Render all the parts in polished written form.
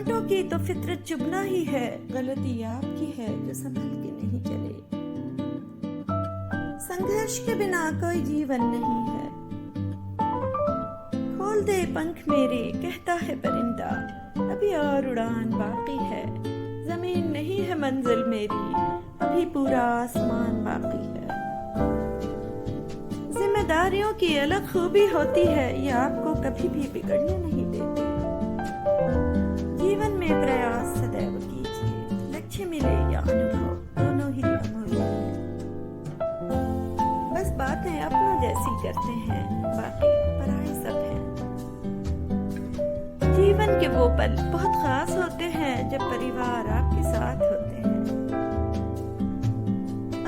कांटों की तो फितरत चुभना ही है, गलती आपकी है जो संभल के नहीं चले। संघर्ष के बिना कोई जीवन नहीं है। खोल दे पंख मेरे कहता है परिंदा, अभी और उड़ान बाकी है। जमीन नहीं है मंजिल मेरी, अभी पूरा आसमान बाकी है। जिम्मेदारियों की अलग खूबी होती है, ये आपको कभी भी बिगड़ने नहीं देती। जीवन में प्रयास सदैव कीजिए, लक्ष्य मिले या अनुभव दोनों ही अमूल्य है। बस बातें अपनों जैसी करते हैं, बाकी पराए सब हैं। जीवन के वो पल बहुत खास होते हैं जब परिवार आपके साथ होते हैं।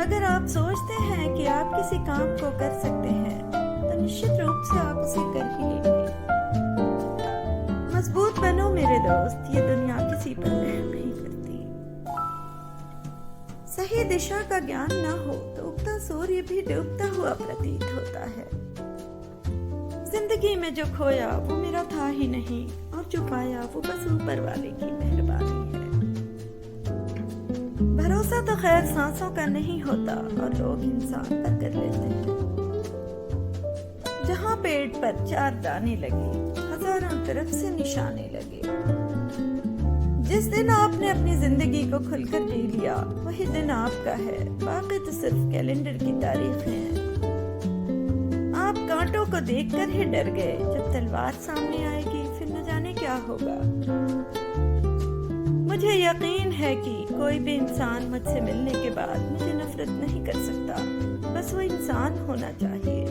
अगर आप सोचते हैं कि आप किसी काम को कर सकते हैं तो निश्चित रूप से आप उसे कर ही लेंगे। मजबूत बनो मेरे दोस्त, ये दुनिया किसी पर रहम नहीं करती। सही दिशा का ज्ञान ना हो तो उगता सूर्य भी डूबता हुआ प्रतीत होता है। जिंदगी में जो खोया वो मेरा था ही नहीं, और जो पाया वो बस ऊपर वाले की मेहरबानी है। भरोसा तो खैर सांसों का नहीं होता, और लोग इंसान पर कर लेते हैं। जहाँ पेड़ पर 4 दाने लगे, हजारों तरफ से निशाने लगे। जिस दिन आपने अपनी जिंदगी को खुलकर जी लिया, वही दिन आपका है, बाकी तो सिर्फ कैलेंडर की तारीखें हैं। आप कांटों को देखकर ही डर गए, जब तलवार सामने आएगी फिर न जाने क्या होगा। मुझे यकीन है कि कोई भी इंसान मुझसे मिलने के बाद मुझे नफरत नहीं कर सकता, बस वो इंसान होना चाहिए।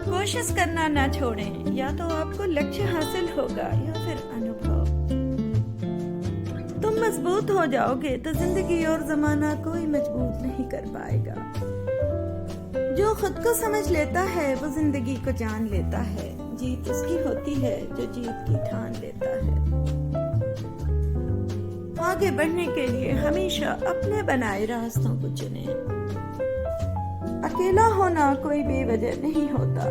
कोशिश करना ना छोड़ें, या तो आपको लक्ष्य हासिल होगा या फिर अनुभव। तुम मजबूत हो जाओगे तो जिंदगी और जमाना कोई मजबूत नहीं कर पाएगा। जो खुद को समझ लेता है वो जिंदगी को जान लेता है। जीत उसकी होती है जो जीत की ठान लेता है। आगे बढ़ने के लिए हमेशा अपने बनाए रास्तों को चुनें। अकेला होना कोई बेवजह नहीं होता,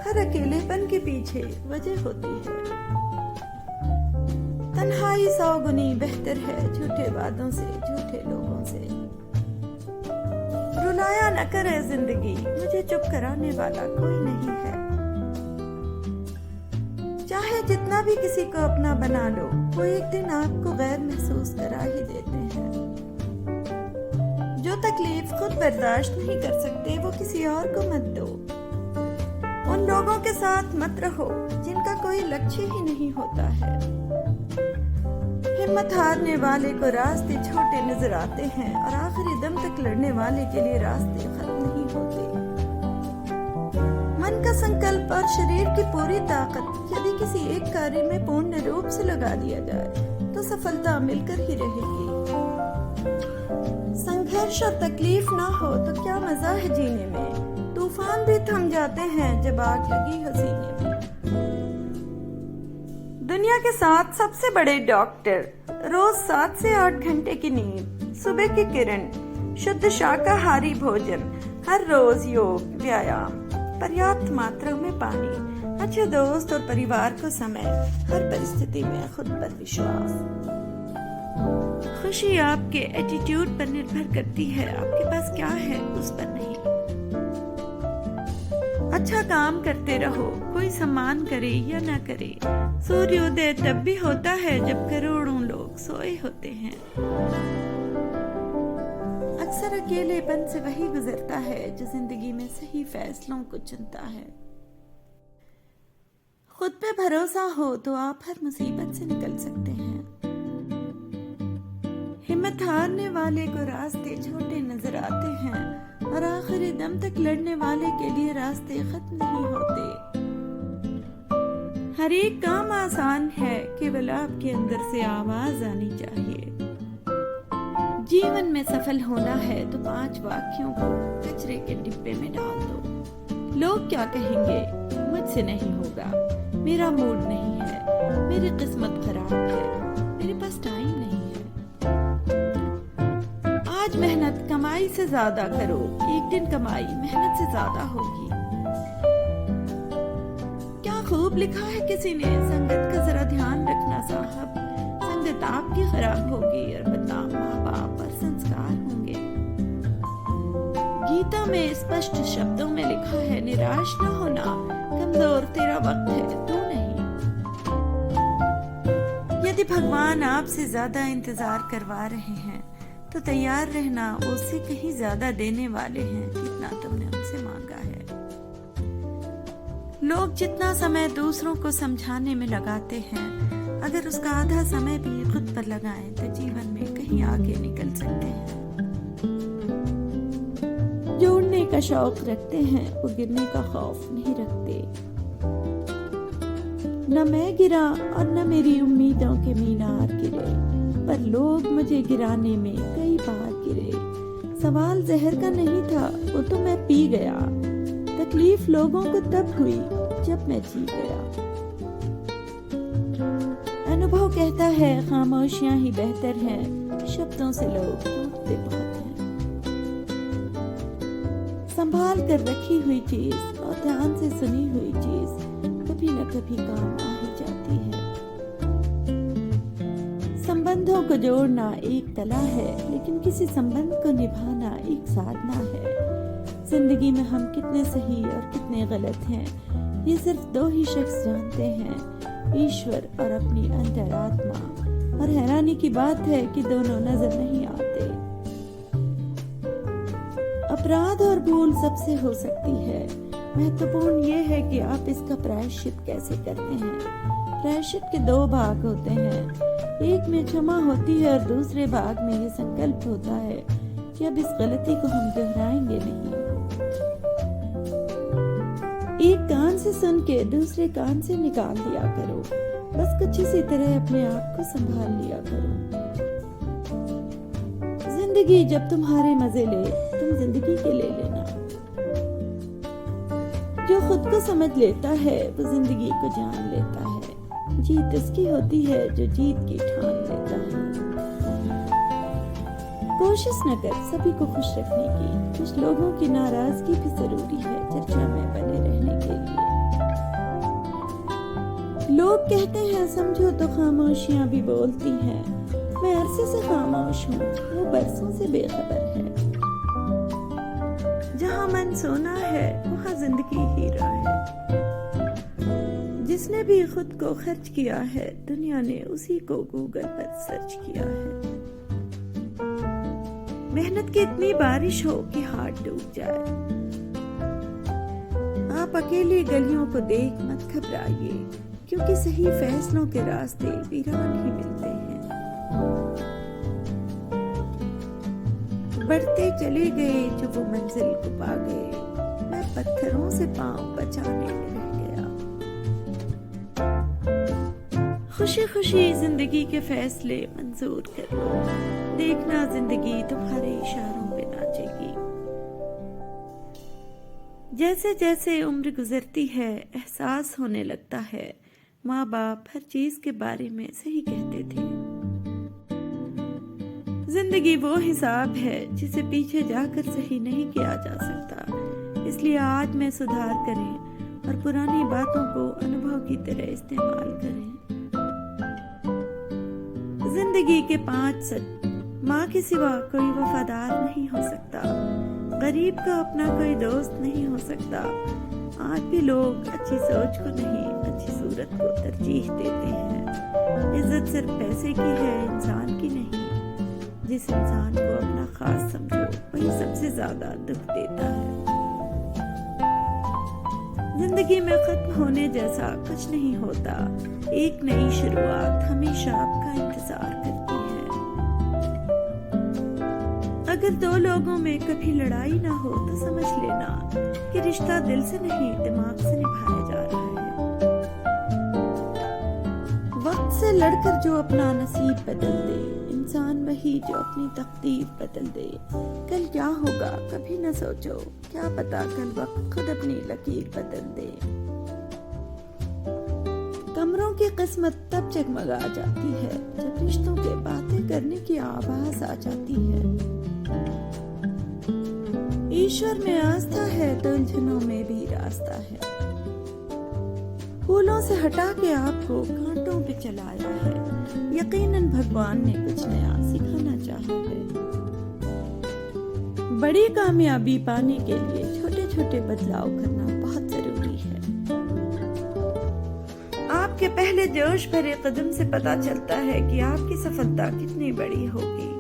हर अकेलेपन के पीछे वजह होती है। तन्हाई 100 गुनी बेहतर है झूठे वादों से, झूठे लोगों से। रुलाया न करे जिंदगी, मुझे चुप कराने वाला कोई नहीं है। चाहे जितना भी किसी को अपना बना लो, वो एक दिन आपको गैर महसूस करा ही देते हैं। जो तकलीफ खुद बर्दाश्त नहीं कर सकते, वो किसी और को मत दो। उन लोगों के साथ मत रहो जिनका कोई लक्ष्य ही नहीं होता है। हिम्मत हारने वाले को रास्ते छोटे नजर आते हैं, और आखिरी दम तक लड़ने वाले के लिए रास्ते खत्म नहीं होते। मन का संकल्प और शरीर की पूरी ताकत यदि किसी एक कार्य में पूर्ण रूप से लगा दिया जाए तो सफलता मिलकर ही रहेगी। संघर्ष और तकलीफ ना हो तो क्या मजा है जीने में। तूफान भी थम जाते हैं जब आग लगी हो सीने में। दुनिया के 7 सबसे बड़े डॉक्टर, रोज 7 से 8 घंटे की नींद, सुबह की किरण, शुद्ध शाकाहारी भोजन, हर रोज योग, व्यायाम, पर्याप्त मात्रा में पानी, अच्छे दोस्त और परिवार को समय, हर परिस्थिति में खुद पर विश्वास। खुशी आपके एटीट्यूड पर निर्भर करती है, आपके पास क्या है उस पर नहीं। अच्छा काम करते रहो, कोई सम्मान करे या ना करे। सूर्योदय तब भी होता है जब करोड़ों लोग सोए होते हैं। अक्सर अकेलेपन से वही गुजरता है जो जिंदगी में सही फैसलों को चुनता है। खुद पे भरोसा हो तो आप हर मुसीबत से निकल सकते हैं। हिम्मत हारने वाले को रास्ते छोटे नजर आते हैं, और आखिरी दम तक लड़ने वाले के लिए रास्ते खत्म नहीं होते। हर एक काम आसान है, केवल आपके अंदर से आवाज आनी चाहिए। जीवन में सफल होना है तो 5 वाक्यों को कचरे के डिब्बे में डाल दो। लोग क्या कहेंगे, मुझसे नहीं होगा, मेरा मूड नहीं है, मेरी किस्मत खराब है, मेरे पास टाइम नहीं है। आज मेहनत कमाई से ज्यादा करो, एक दिन कमाई मेहनत से ज्यादा होगी। क्या खूब लिखा है किसी ने, संगत का जरा ध्यान रखना साहब। नस्ल आपकी खराब होगी और बदनाम माँ बाप और संस्कार होंगे। गीता में स्पष्ट शब्दों में लिखा है, निराश न होना, कमजोर तेरा वक्त है, तू नहीं। यदि भगवान आपसे ज्यादा इंतजार करवा रहे हैं तो तैयार रहना, उससे कहीं ज्यादा देने वाले हैं जितना तुमने उनसे मांगा है। लोग जितना समय दूसरों को समझाने में लगाते हैं, अगर उसका आधा समय भी खुद पर लगाएं तो जीवन में कहीं आगे निकल सकते हैं। जो उड़ने का शौक रखते हैं वो गिरने का खौफ नहीं रखते। न मैं गिरा और न मेरी उम्मीदों के मीनार गिरे, पर लोग मुझे गिराने में कई बार गिरे। सवाल जहर का नहीं था, वो तो मैं पी गया। तकलीफ लोगों को तब हुई जब मैं जी गया। अनुभव कहता है खामोशियां ही बेहतर हैं, शब्दों से लोग टूटते बहुत हैं। संभाल कर रखी हुई चीज और ध्यान से सुनी हुई चीज कभी न कभी काम आ ही जाती है। संबंधों को जोड़ना एक कला है, लेकिन किसी संबंध को निभाना एक साधना है। जिंदगी में हम कितने सही और कितने गलत हैं, ये सिर्फ दो ही शख्स जानते हैं, ईश्वर और अपनी अंतरात्मा। और हैरानी की बात है कि दोनों नजर नहीं आते। अपराध और भूल सबसे हो सकती है, महत्वपूर्ण ये है कि आप इसका प्रायश्चित कैसे करते हैं। प्रायश्चित के दो भाग होते हैं, एक में क्षमा होती है और दूसरे भाग में ये संकल्प होता है कि अब इस गलती को हम दोहराएंगे नहीं। एक कान से सुन के दूसरे कान से निकाल दिया करो, बस कुछ इसी तरह अपने आप को संभाल लिया करो। जिंदगी जब तुम्हारे मजे ले, तुम जिंदगी के ले लेना। जो खुद को समझ लेता है वो जिंदगी को जान लेता है। जीत उसकी होती है जो जीत की ठान लेता है। कोशिश न कर सभी को खुश रखने की, कुछ लोगों की नाराजगी भी जरूरी है चर्चा में बने रहने के लिए। लोग कहते हैं समझो तो खामोशियां भी बोलती हैं, मैं अरसे से खामोश हूँ, वो बरसों से बेखबर है। जहाँ मन सोना है वहाँ जिंदगी हीरा है। जिसने भी खुद को खर्च किया है, दुनिया ने उसी को गूगल पर सर्च किया है। मेहनत की इतनी बारिश हो कि हाथ डूब जाए। आप अकेले गलियों को देख मत घबराइए, क्योंकि सही फैसलों के रास्ते वीरान ही मिलते हैं। बढ़ते चले गए जो वो मंजिल को पा गए, मैं पत्थरों से पांव बचाने में रह गया। खुशी खुशी जिंदगी के फैसले मंजूर कर लो, देखना जिंदगी तुम्हारे इशारों पे नाचेगी। जैसे जैसे उम्र गुजरती है एहसास होने लगता है, माँ बाप हर चीज के बारे में सही कहते थे। जिंदगी वो हिसाब है जिसे पीछे जाकर सही नहीं किया जा सकता। इसलिए आज में सुधार करें और पुरानी बातों को अनुभव की तरह इस्तेमाल करें। जिंदगी के 5 सच। माँ के सिवा कोई वफादार नहीं हो सकता, गरीब का अपना कोई दोस्त नहीं हो सकता। आज भी लोग अच्छी सोच को नहीं, अच्छी सूरत को तरजीह देते हैं। इज्जत सिर्फ पैसे की है, इंसान की नहीं। जिस इंसान को अपना खास समझो वही सबसे ज्यादा दुख देता है। जिंदगी में खत्म होने जैसा कुछ नहीं होता, एक नई शुरुआत हमेशा आपका इंतजार करती है। अगर दो लोगों में कभी लड़ाई ना हो तो समझ लेना कि रिश्ता दिल से नहीं दिमाग से निभाया जा रहा है। वक्त से लड़कर जो अपना नसीब बदल दे, इंसान वही जो अपनी तकदीर बदल दे। कल क्या होगा कभी न सोचो, क्या पता कल वक्त खुद अपनी लकीर बदल दे। कमरों की किस्मत तब जगमगा जाती है जब रिश्तों के बातें करने की आवाज आ जाती है। ईश्वर में आस्था है तो उलझनों में भी रास्ता है। फूलों से हटा के आपको कांटों पे चलाया है, यकीनन भगवान ने कुछ नया सिखाना चाहा है। बड़ी कामयाबी पाने के लिए छोटे छोटे बदलाव करना बहुत जरूरी है। आपके पहले जोश भरे कदम से पता चलता है कि आपकी सफलता कितनी बड़ी होगी।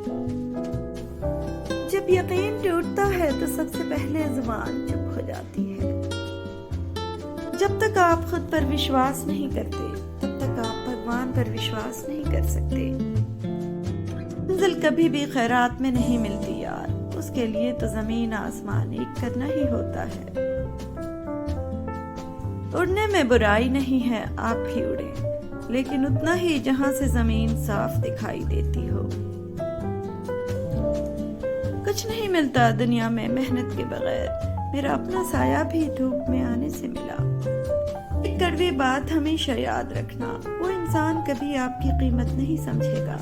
जब यकीन टूटता है तो सबसे पहले जुबान चुप हो जाती है। जब तक आप खुद पर विश्वास नहीं करते तब तक आप भगवान पर विश्वास नहीं कर सकते। मंजिल कभी भी खैरात में नहीं मिलती यार, उसके लिए तो जमीन आसमान एक करना ही होता है। उड़ने में बुराई नहीं है, आप भी उड़े, लेकिन उतना ही जहां से जमीन साफ दिखाई देती हो। कुछ नहीं मिलता दुनिया में मेहनत के बगैर। मेरा अपना साया भी धूप में आने से मिला। एक कड़वी बात हमेशा याद रखना, वो इंसान कभी आपकी कीमत नहीं समझेगा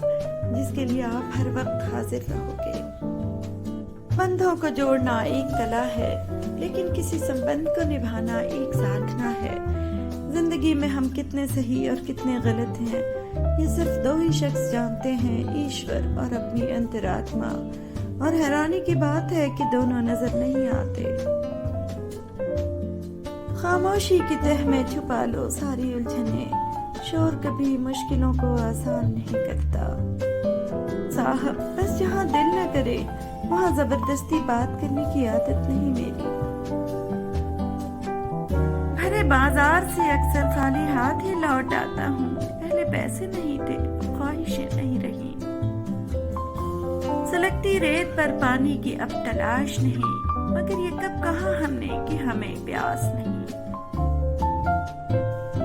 जिसके लिए आप हर वक्त हाजिर रहोगे। बंधों को जोड़ना एक कला है, लेकिन किसी संबंध को निभाना एक साधना है। जिंदगी में हम कितने सही और कितने गलत हैं, ये सिर्फ दो ही शख्स जानते हैं, ईश्वर और अपनी अंतरात्मा। और हैरानी की बात है कि दोनों नजर नहीं आते। खामोशी की तह में छुपा लो सारी उलझने, शोर कभी मुश्किलों को आसान नहीं करता। साहब, बस जहाँ दिल न करे वहाँ जबरदस्ती बात करने की आदत नहीं मेरी। भरे बाजार से अक्सर खाली हाथ ही लौट आता हूँ। पहले पैसे नहीं थे, ख्वाहिशें नहीं रही। सुलगती रेत पर पानी की अब तलाश नहीं, मगर ये कब कहा हमने कि हमें प्यास नहीं।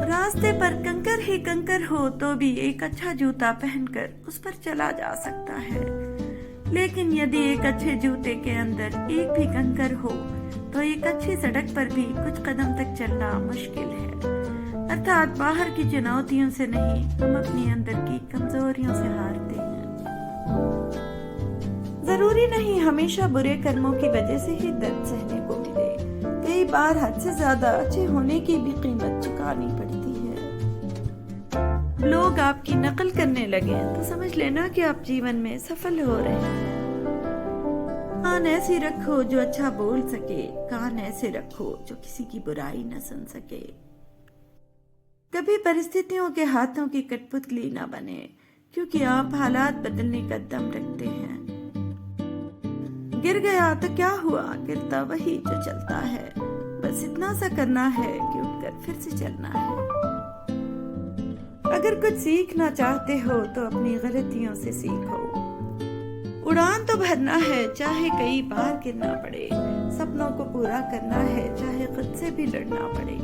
रास्ते पर कंकर ही कंकर हो तो भी एक अच्छा जूता पहनकर उस पर चला जा सकता है, लेकिन यदि एक अच्छे जूते के अंदर एक भी कंकर हो तो एक अच्छी सड़क पर भी कुछ कदम तक चलना मुश्किल है। अर्थात बाहर की चुनौतियों से नहीं, हम अपनी अंदर की कमजोरियों से हारते हैं। जरूरी नहीं हमेशा बुरे कर्मों की वजह से ही दर्द सहने को मिले। कई बार हद से ज्यादा अच्छे होने की भी कीमत चुकानी पड़ती है। लोग आपकी नकल करने लगे तो समझ लेना कि आप जीवन में सफल हो रहे हैं। कान ऐसी रखो जो अच्छा बोल सके, कान ऐसे रखो जो किसी की बुराई न सुन सके। कभी परिस्थितियों के हाथों की कठपुतली न बने, क्योंकि आप हालात बदलने का दम रखते हैं। गिर गया तो क्या हुआ, गिरता वही जो चलता है। बस इतना सा करना है कि उठकर फिर से चलना है। अगर कुछ सीखना चाहते हो तो अपनी गलतियों से सीखो। उड़ान तो भरना है, चाहे कई बार गिरना पड़े। सपनों को पूरा करना है, चाहे खुद से भी लड़ना पड़े।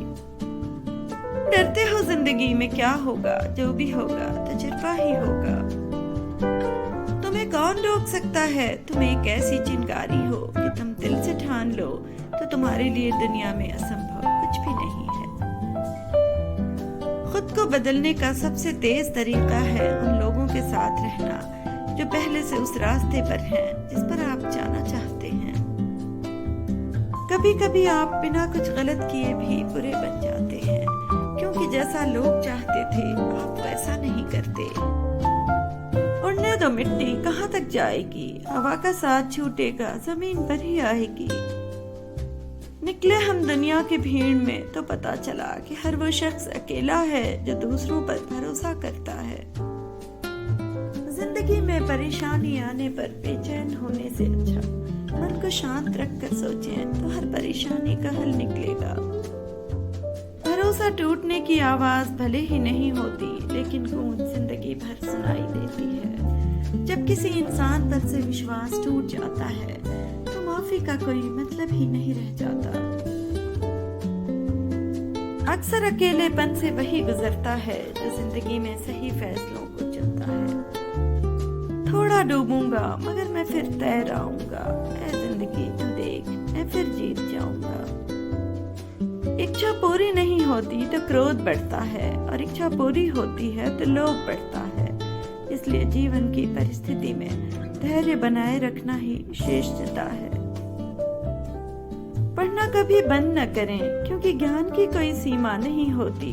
डरते हो जिंदगी में क्या होगा, जो भी होगा तजुर्बा ही होगा। तुम्हें कौन रोक सकता है? तुम एक ऐसी चिंगारी हो कि तुम दिल से ठान लो तो तुम्हारे लिए दुनिया में असंभव कुछ भी नहीं है। खुद को बदलने का सबसे तेज तरीका है उन लोगों के साथ रहना जो पहले से उस रास्ते पर हैं जिस पर आप जाना चाहते हैं। कभी कभी आप बिना कुछ गलत किए भी बुरे बन जाते हैं, क्योंकि जैसा लोग चाहते थे आप वैसा नहीं करते। उड़ने दो मिट्टी, कहाँ तक जाएगी? हवा का साथ छूटेगा, जमीन पर ही आएगी। निकले हम दुनिया की भीड़ में तो पता चला कि हर वो शख्स अकेला है जो दूसरों पर भरोसा करता है। जिंदगी में परेशानी आने पर बेचैन होने से अच्छा मन को शांत रखकर सोचें तो हर परेशानी का हल निकलेगा। भरोसा टूटने की आवाज भले ही नहीं होती, लेकिन गूंज जिंदगी भर सुनाई देती है। जब किसी इंसान पर से विश्वास टूट जाता है तो माफी का कोई मतलब ही नहीं रह जाता। अक्सर अकेलेपन से वही गुजरता है जो जिंदगी में सही फैसलों को चुनता है। थोड़ा डूबूंगा मगर मैं फिर तैर आऊंगा, ऐ जिंदगी तू देख मैं फिर जीत जाऊंगा। इच्छा पूरी नहीं होती तो क्रोध बढ़ता है, और इच्छा पूरी होती है तो लोभ बढ़ता है। इसलिए जीवन की परिस्थिति में धैर्य बनाए रखना ही श्रेष्ठता है। पढ़ना कभी बंद न करें, क्योंकि ज्ञान की कोई सीमा नहीं होती।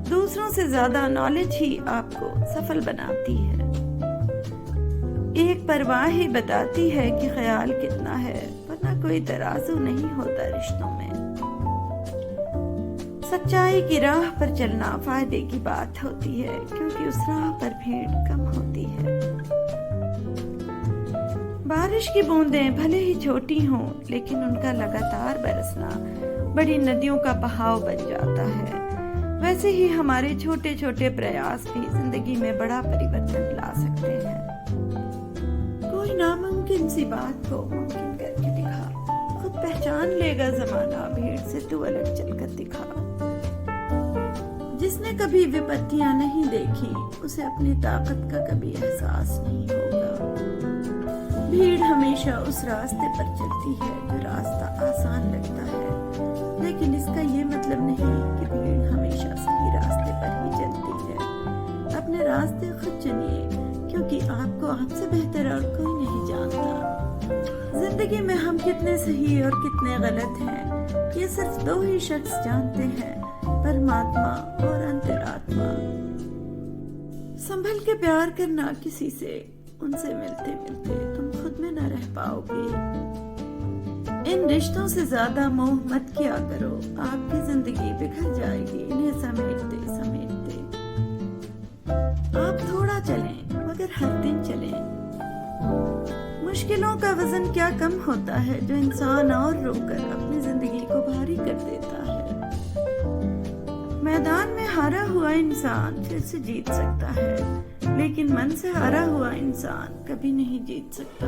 दूसरों से ज्यादा नॉलेज ही आपको सफल बनाती है। एक परवाह ही बताती है कि ख्याल कितना है, वरना कोई तराजू नहीं होता रिश्तों में। सच्चाई की राह पर चलना फायदे की बात होती है, क्योंकि उस राह पर भीड़ कम होती है। बारिश की बूंदें भले ही छोटी हों, लेकिन उनका लगातार बरसना बड़ी नदियों का बहाव बन जाता है। वैसे ही हमारे छोटे छोटे प्रयास भी जिंदगी में बड़ा परिवर्तन ला सकते हैं। कोई नामुमकिन सी बात को मुमकिन करके दिखा, खुद पहचान लेगा जमाना, भीड़ से तू अलग चलकर दिखा। जिसने कभी विपत्तियां नहीं देखी, उसे अपनी ताकत का कभी एहसास नहीं होगा। भीड़ हमेशा उस रास्ते पर चलती है जो रास्ता आसान लगता है, लेकिन इसका ये मतलब नहीं कि भीड़ हमेशा सही रास्ते पर ही चलती है। अपने रास्ते खुद चुनिए, क्योंकि आपको आपसे बेहतर और कोई नहीं जानता। जिंदगी में हम कितने सही और कितने गलत हैं, ये सिर्फ दो ही शख्स जानते हैं, परमात्मा और अंतरात्मा। संभल के प्यार करना किसी से, उनसे मिलते मिलते तुम खुद में न रह पाओगे। इन रिश्तों से ज्यादा मोह मत किया करो, आपकी जिंदगी बिखर जाएगी इन्हें समेटते समेटते। आप थोड़ा चलें, मगर हर दिन चलें। मुश्किलों का वजन क्या कम होता है जो इंसान और रोकर अपनी जिंदगी को भारी कर देता है। मैदान में हारा हुआ इंसान फिर से जीत सकता है, लेकिन मन से हारा हुआ इंसान कभी नहीं जीत सकता।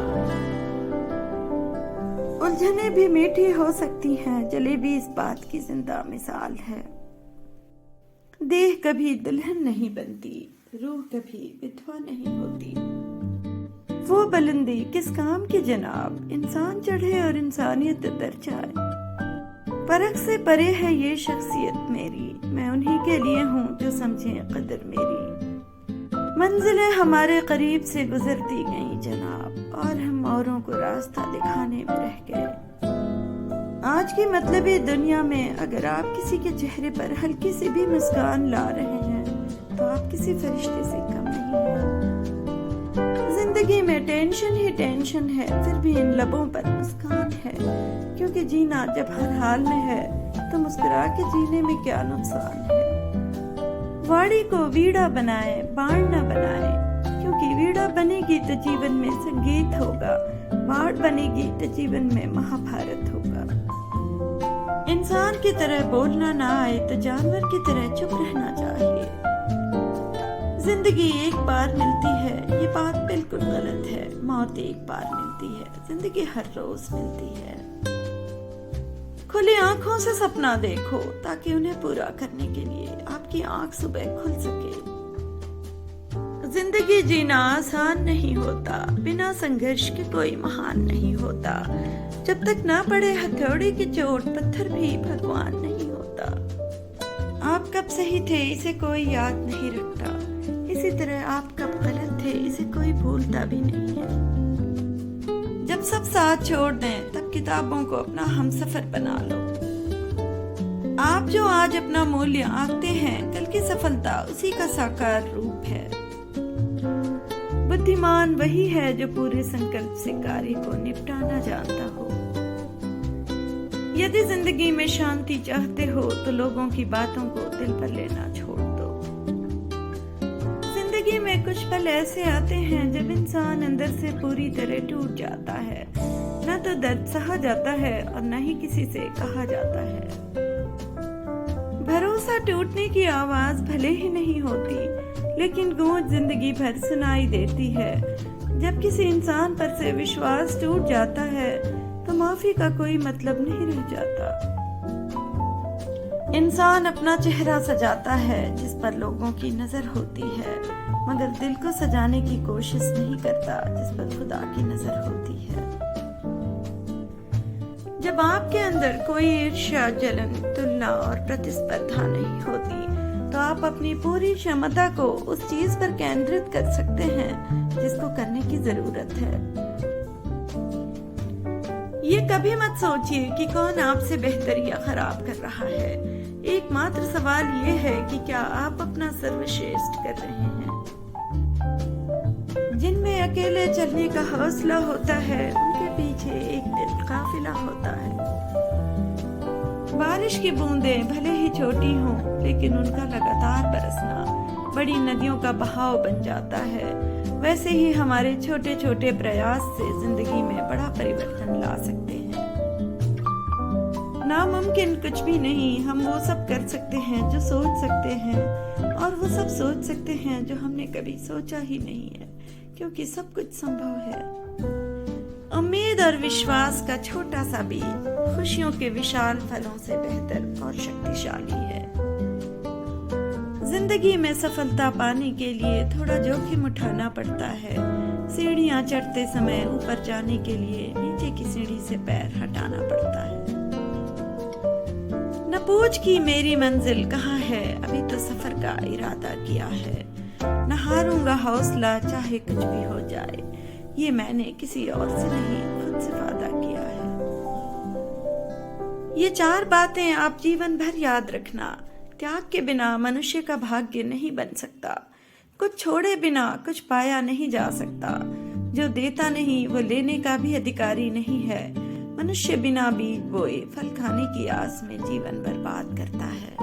उलझने भी मीठी हो सकती हैं, जलेबी इस बात की जिंदा मिसाल है। देह कभी दुल्हन नहीं बनती, रूह कभी विधवा नहीं होती। वो बुलंदी किस काम की जनाब, इंसान चढ़े और इंसानियत उतर जाए। परख से परे है ये शख्सियत मेरी, मैं उन्हीं के लिए हूँ जो समझें कदर मेरी। मंजिलें हमारे करीब से गुजरती गईं जनाब, और हम औरों को रास्ता दिखाने में रह गए। आज की मतलबी दुनिया में अगर आप किसी के चेहरे पर हल्की सी भी मुस्कान ला रहे हैं, तो आप किसी फरिश्ते से कम नहीं हैं। जिंदगी में टेंशन ही टेंशन है, फिर भी इन लबों पर मुस्कान है, क्योंकि जीना जब हर हाल में है तो मुस्कुरा के जीने में क्या नुकसान है। वाड़ी को वीड़ा बनाए, बाण न बनाए, क्योंकि वीड़ा बनेगी तो जीवन में संगीत होगा, बाण बनेगी तो जीवन में महाभारत होगा। इंसान की तरह बोलना ना आए तो जानवर की तरह चुप रहना चाहिए। जिंदगी एक बार मिलती है, ये बात बिल्कुल गलत है। मौत एक बार मिलती है, जिंदगी हर रोज मिलती है। खुली आंखों से सपना देखो, ताकि उन्हें पूरा करने के लिए आपकी आंख सुबह खुल सके। जिंदगी जीना आसान नहीं होता, बिना संघर्ष के कोई महान नहीं होता। जब तक ना पड़े हथौड़े की चोट, पत्थर भी भगवान नहीं होता। आप कब सही थे इसे कोई याद नहीं रखता, इसी तरह आप कब गलत थे इसे कोई भूलता भी नहीं है। जब सब साथ छोड़ दें, तब किताबों को अपना हमसफर बना लो। आप जो आज अपना मूल्य आंकते हैं, कल की सफलता उसी का साकार रूप है। बुद्धिमान वही है जो पूरे संकल्प से कार्य को निपटाना जानता हो। यदि जिंदगी में शांति चाहते हो, तो लोगों की बातों को दिल पर लेना छोड़ दो। जिंदगी में कुछ पल ऐसे आते हैं जब इंसान अंदर से पूरी तरह टूट जाता है। न तो दर्द सहा जाता है और न ही किसी से कहा जाता है। भरोसा टूटने की आवाज भले ही नहीं होती, लेकिन गूंज जिंदगी भर सुनाई देती है। जब किसी इंसान पर से विश्वास टूट जाता है, तो माफी का कोई मतलब नहीं रह जाता। इंसान अपना चेहरा सजाता है जिस पर लोगों की नजर होती है, मगर दिल को सजाने की कोशिश नहीं करता जिस पर खुदा की नजर होती है। जब आपके अंदर कोई ईर्ष्या, जलन, तुलना और प्रतिस्पर्धा नहीं होती, तो आप अपनी पूरी क्षमता को उस चीज पर केंद्रित कर सकते हैं जिसको करने की जरूरत है। ये कभी मत सोचिए कि कौन आपसे बेहतर या खराब कर रहा है। एकमात्र सवाल ये है कि क्या आप अपना सर्वश्रेष्ठ कर रहे हैं। जिनमें अकेले चलने का हौसला होता है उनके पीछे एक दिन काफिला होता है। बारिश की बूंदें भले ही छोटी हों, लेकिन उनका लगातार बरसना बड़ी नदियों का बहाव बन जाता है। वैसे ही हमारे छोटे छोटे प्रयास से जिंदगी में बड़ा परिवर्तन ला सकते हैं। नामुमकिन कुछ भी नहीं, हम वो सब कर सकते हैं जो सोच सकते हैं, और वो सब सोच सकते हैं जो हमने कभी सोचा ही नहीं है, क्योंकि सब कुछ संभव है। उम्मीद और विश्वास का छोटा सा बीज खुशियों के विशाल फलों से बेहतर और शक्तिशाली है। जिंदगी में सफलता पाने के लिए थोड़ा जोखिम उठाना पड़ता है। सीढ़ियां चढ़ते समय ऊपर जाने के लिए नीचे की सीढ़ी से पैर हटाना पड़ता है। न पूछ की मेरी मंजिल कहाँ है, अभी तो सफर का इरादा किया है। न हारूंगा हौसला चाहे कुछ भी हो जाए, ये मैंने किसी और से नहीं खुद से वादा किया है। ये 4 बातें आप जीवन भर याद रखना। त्याग के बिना मनुष्य का भाग्य नहीं बन सकता। कुछ छोड़े बिना कुछ पाया नहीं जा सकता। जो देता नहीं वो लेने का भी अधिकारी नहीं है। मनुष्य बिना बीज बोए फल खाने की आस में जीवन बर्बाद करता है।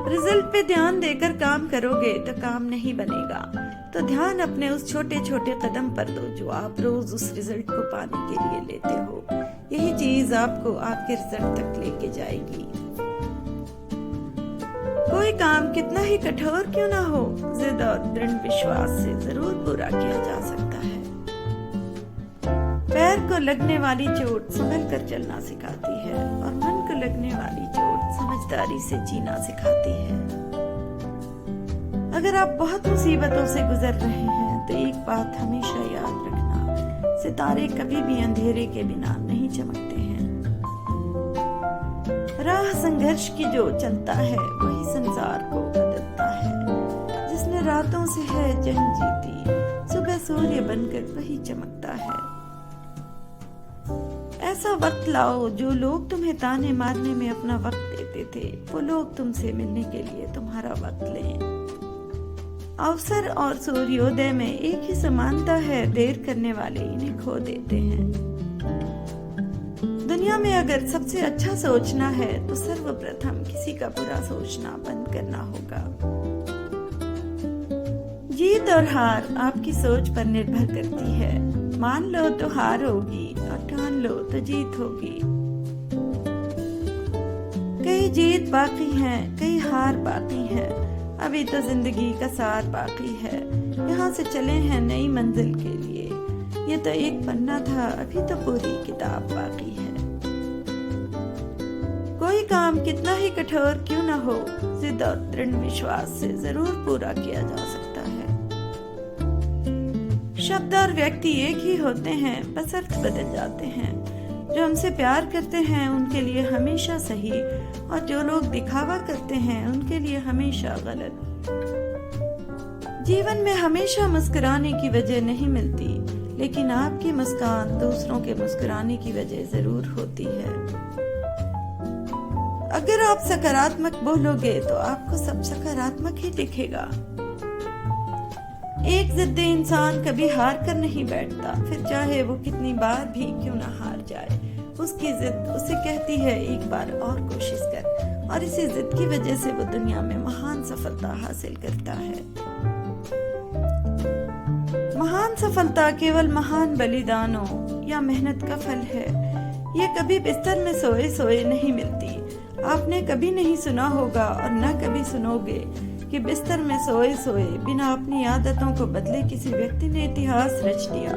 रिजल्ट पे ध्यान देकर काम करोगे तो काम नहीं बनेगा, तो ध्यान अपने उस छोटे छोटे कदम पर दो जो आप रोज उस रिजल्ट को पाने के लिए लेते हो। यही चीज आपको आपके रिजल्ट तक लेके जाएगी। कोई काम कितना ही कठोर क्यों ना हो, जिद और दृढ़ विश्वास से जरूर पूरा किया जा सकता है। पैर को लगने वाली चोट संभल कर चलना सिखाती है, और मन को लगने वाली चोट समझदारी से जीना सिखाती है। अगर आप बहुत मुसीबतों से गुजर रहे हैं तो एक बात हमेशा याद रखना, सितारे कभी भी अंधेरे के बिना नहीं चमकते हैं। राह संघर्ष की जो चलता है वही संसार को बदलता है। जिसने रातों से है जंग जीती, सुबह सूर्य बनकर वही चमकता है। ऐसा वक्त लाओ जो लोग तुम्हें ताने मारने में अपना वक्त देते थे, वो लोग तुमसे मिलने के लिए तुम्हारा वक्त लें। अवसर और सूर्योदय में एक ही समानता है, देर करने वाले इन्हें खो देते हैं। दुनिया में अगर सबसे अच्छा सोचना है तो सर्वप्रथम किसी का बुरा सोचना बंद करना होगा। जीत और हार आपकी सोच पर निर्भर करती है। मान लो तो हार होगी, और ठान लो तो जीत होगी। कई जीत बाकी है, कई हार बाकी है। अभी तो जिंदगी का सार बाकी है। यहाँ से चले हैं नई मंजिल के लिए। ये तो एक पन्ना था, अभी तो पूरी किताब बाकी है। कोई काम कितना ही कठोर क्यों ना हो, जिद और दृढ़ विश्वास से जरूर पूरा किया जा सकता है। शब्द और व्यक्ति एक ही होते हैं, बस अर्थ बदल जाते हैं। जो हमसे प्यार करते हैं उनके लिए हमेशा सही, और जो लोग दिखावा करते हैं उनके लिए हमेशा गलत। जीवन में हमेशा मुस्कुराने की वजह नहीं मिलती, लेकिन आपकी मुस्कान दूसरों के मुस्कुराने की वजह जरूर होती है। अगर आप सकारात्मक बोलोगे तो आपको सब सकारात्मक ही दिखेगा। एक जिद्दी इंसान कभी हार कर नहीं बैठता, फिर चाहे वो कितनी बार भी क्यों ना हार जाए। उसकी जिद उसे कहती है एक बार और कोशिश कर, और इसी जिद की वजह से वो दुनिया में महान सफलता हासिल करता है। महान सफलता केवल महान बलिदानों या मेहनत का फल है। ये कभी बिस्तर में सोए सोए नहीं मिलती। आपने कभी नहीं सुना होगा और न कभी सुनोगे कि बिस्तर में सोए सोए बिना अपनी आदतों को बदले किसी व्यक्ति ने इतिहास रच दिया।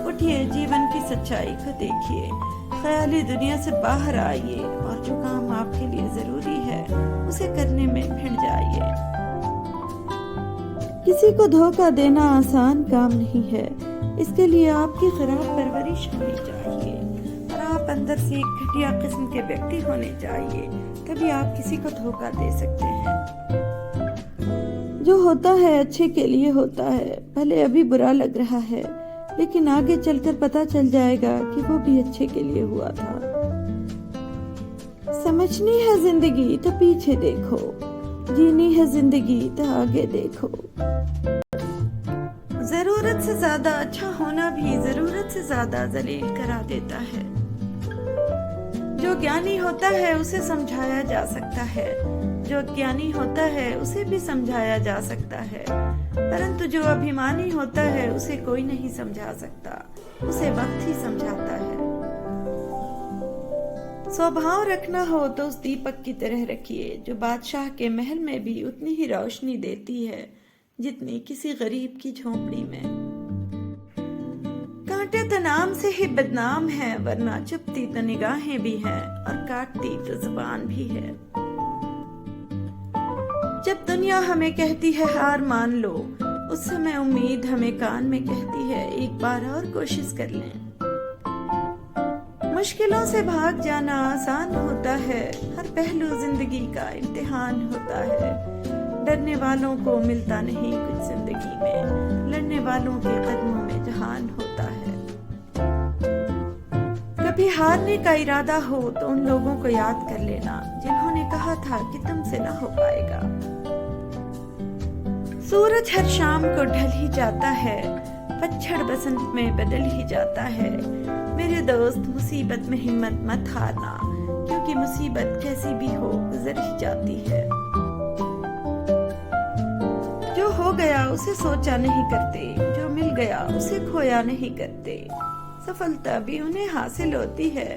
उठिए, जीवन की सच्चाई को देखिए, ख्याली दुनिया से बाहर आइए, और जो काम आपके लिए जरूरी है उसे करने में भिड़ जाइए। किसी को धोखा देना आसान काम नहीं है, इसके लिए आपकी खराब परवरिश होनी चाहिए, और आप अंदर से एक घटिया किस्म के व्यक्ति होने चाहिए, तभी आप किसी को धोखा दे सकते हैं। जो होता है अच्छे के लिए होता है, भले अभी बुरा लग रहा है, लेकिन आगे चलकर पता चल जाएगा कि वो भी अच्छे के लिए हुआ था। समझनी है जिंदगी तो पीछे देखो, जीनी है जिंदगी तो आगे देखो। जरूरत से ज्यादा अच्छा होना भी जरूरत से ज्यादा जलील करा देता है। जो ज्ञानी होता है उसे समझाया जा सकता है, जो ज्ञानी होता है उसे भी समझाया जा सकता है, परंतु जो अभिमानी होता है उसे कोई नहीं समझा सकता, उसे वक्त ही समझाता है। स्वभाव रखना हो तो उस दीपक की तरह रखिए जो बादशाह के महल में भी उतनी ही रोशनी देती है जितनी किसी गरीब की झोंपड़ी में। कांटे तो नाम से ही बदनाम है, वरना चुपती तो निगाहें भी हैं और काटती तो जुबान भी है। जब दुनिया हमें कहती है हार मान लो, उस समय उम्मीद हमें कान में कहती है एक बार और कोशिश कर लें। मुश्किलों से भाग जाना आसान होता है, हर पहलू जिंदगी का इम्तिहान होता है। डरने वालों को मिलता नहीं कुछ जिंदगी में, लड़ने वालों के कदमों में जहान होता है। कभी हारने का इरादा हो तो उन लोगों को याद कर लेना जिन्होंने कहा था कि तुमसे न हो पाएगा। सूरज हर शाम को ढल ही जाता है, पतझड़ बसंत में बदल ही जाता है। मेरे दोस्त मुसीबत में हिम्मत मत हारना, क्योंकि मुसीबत कैसी भी हो गुजर ही जाती है। जो हो गया उसे सोचा नहीं करते, जो मिल गया उसे खोया नहीं करते। सफलता भी उन्हें हासिल होती है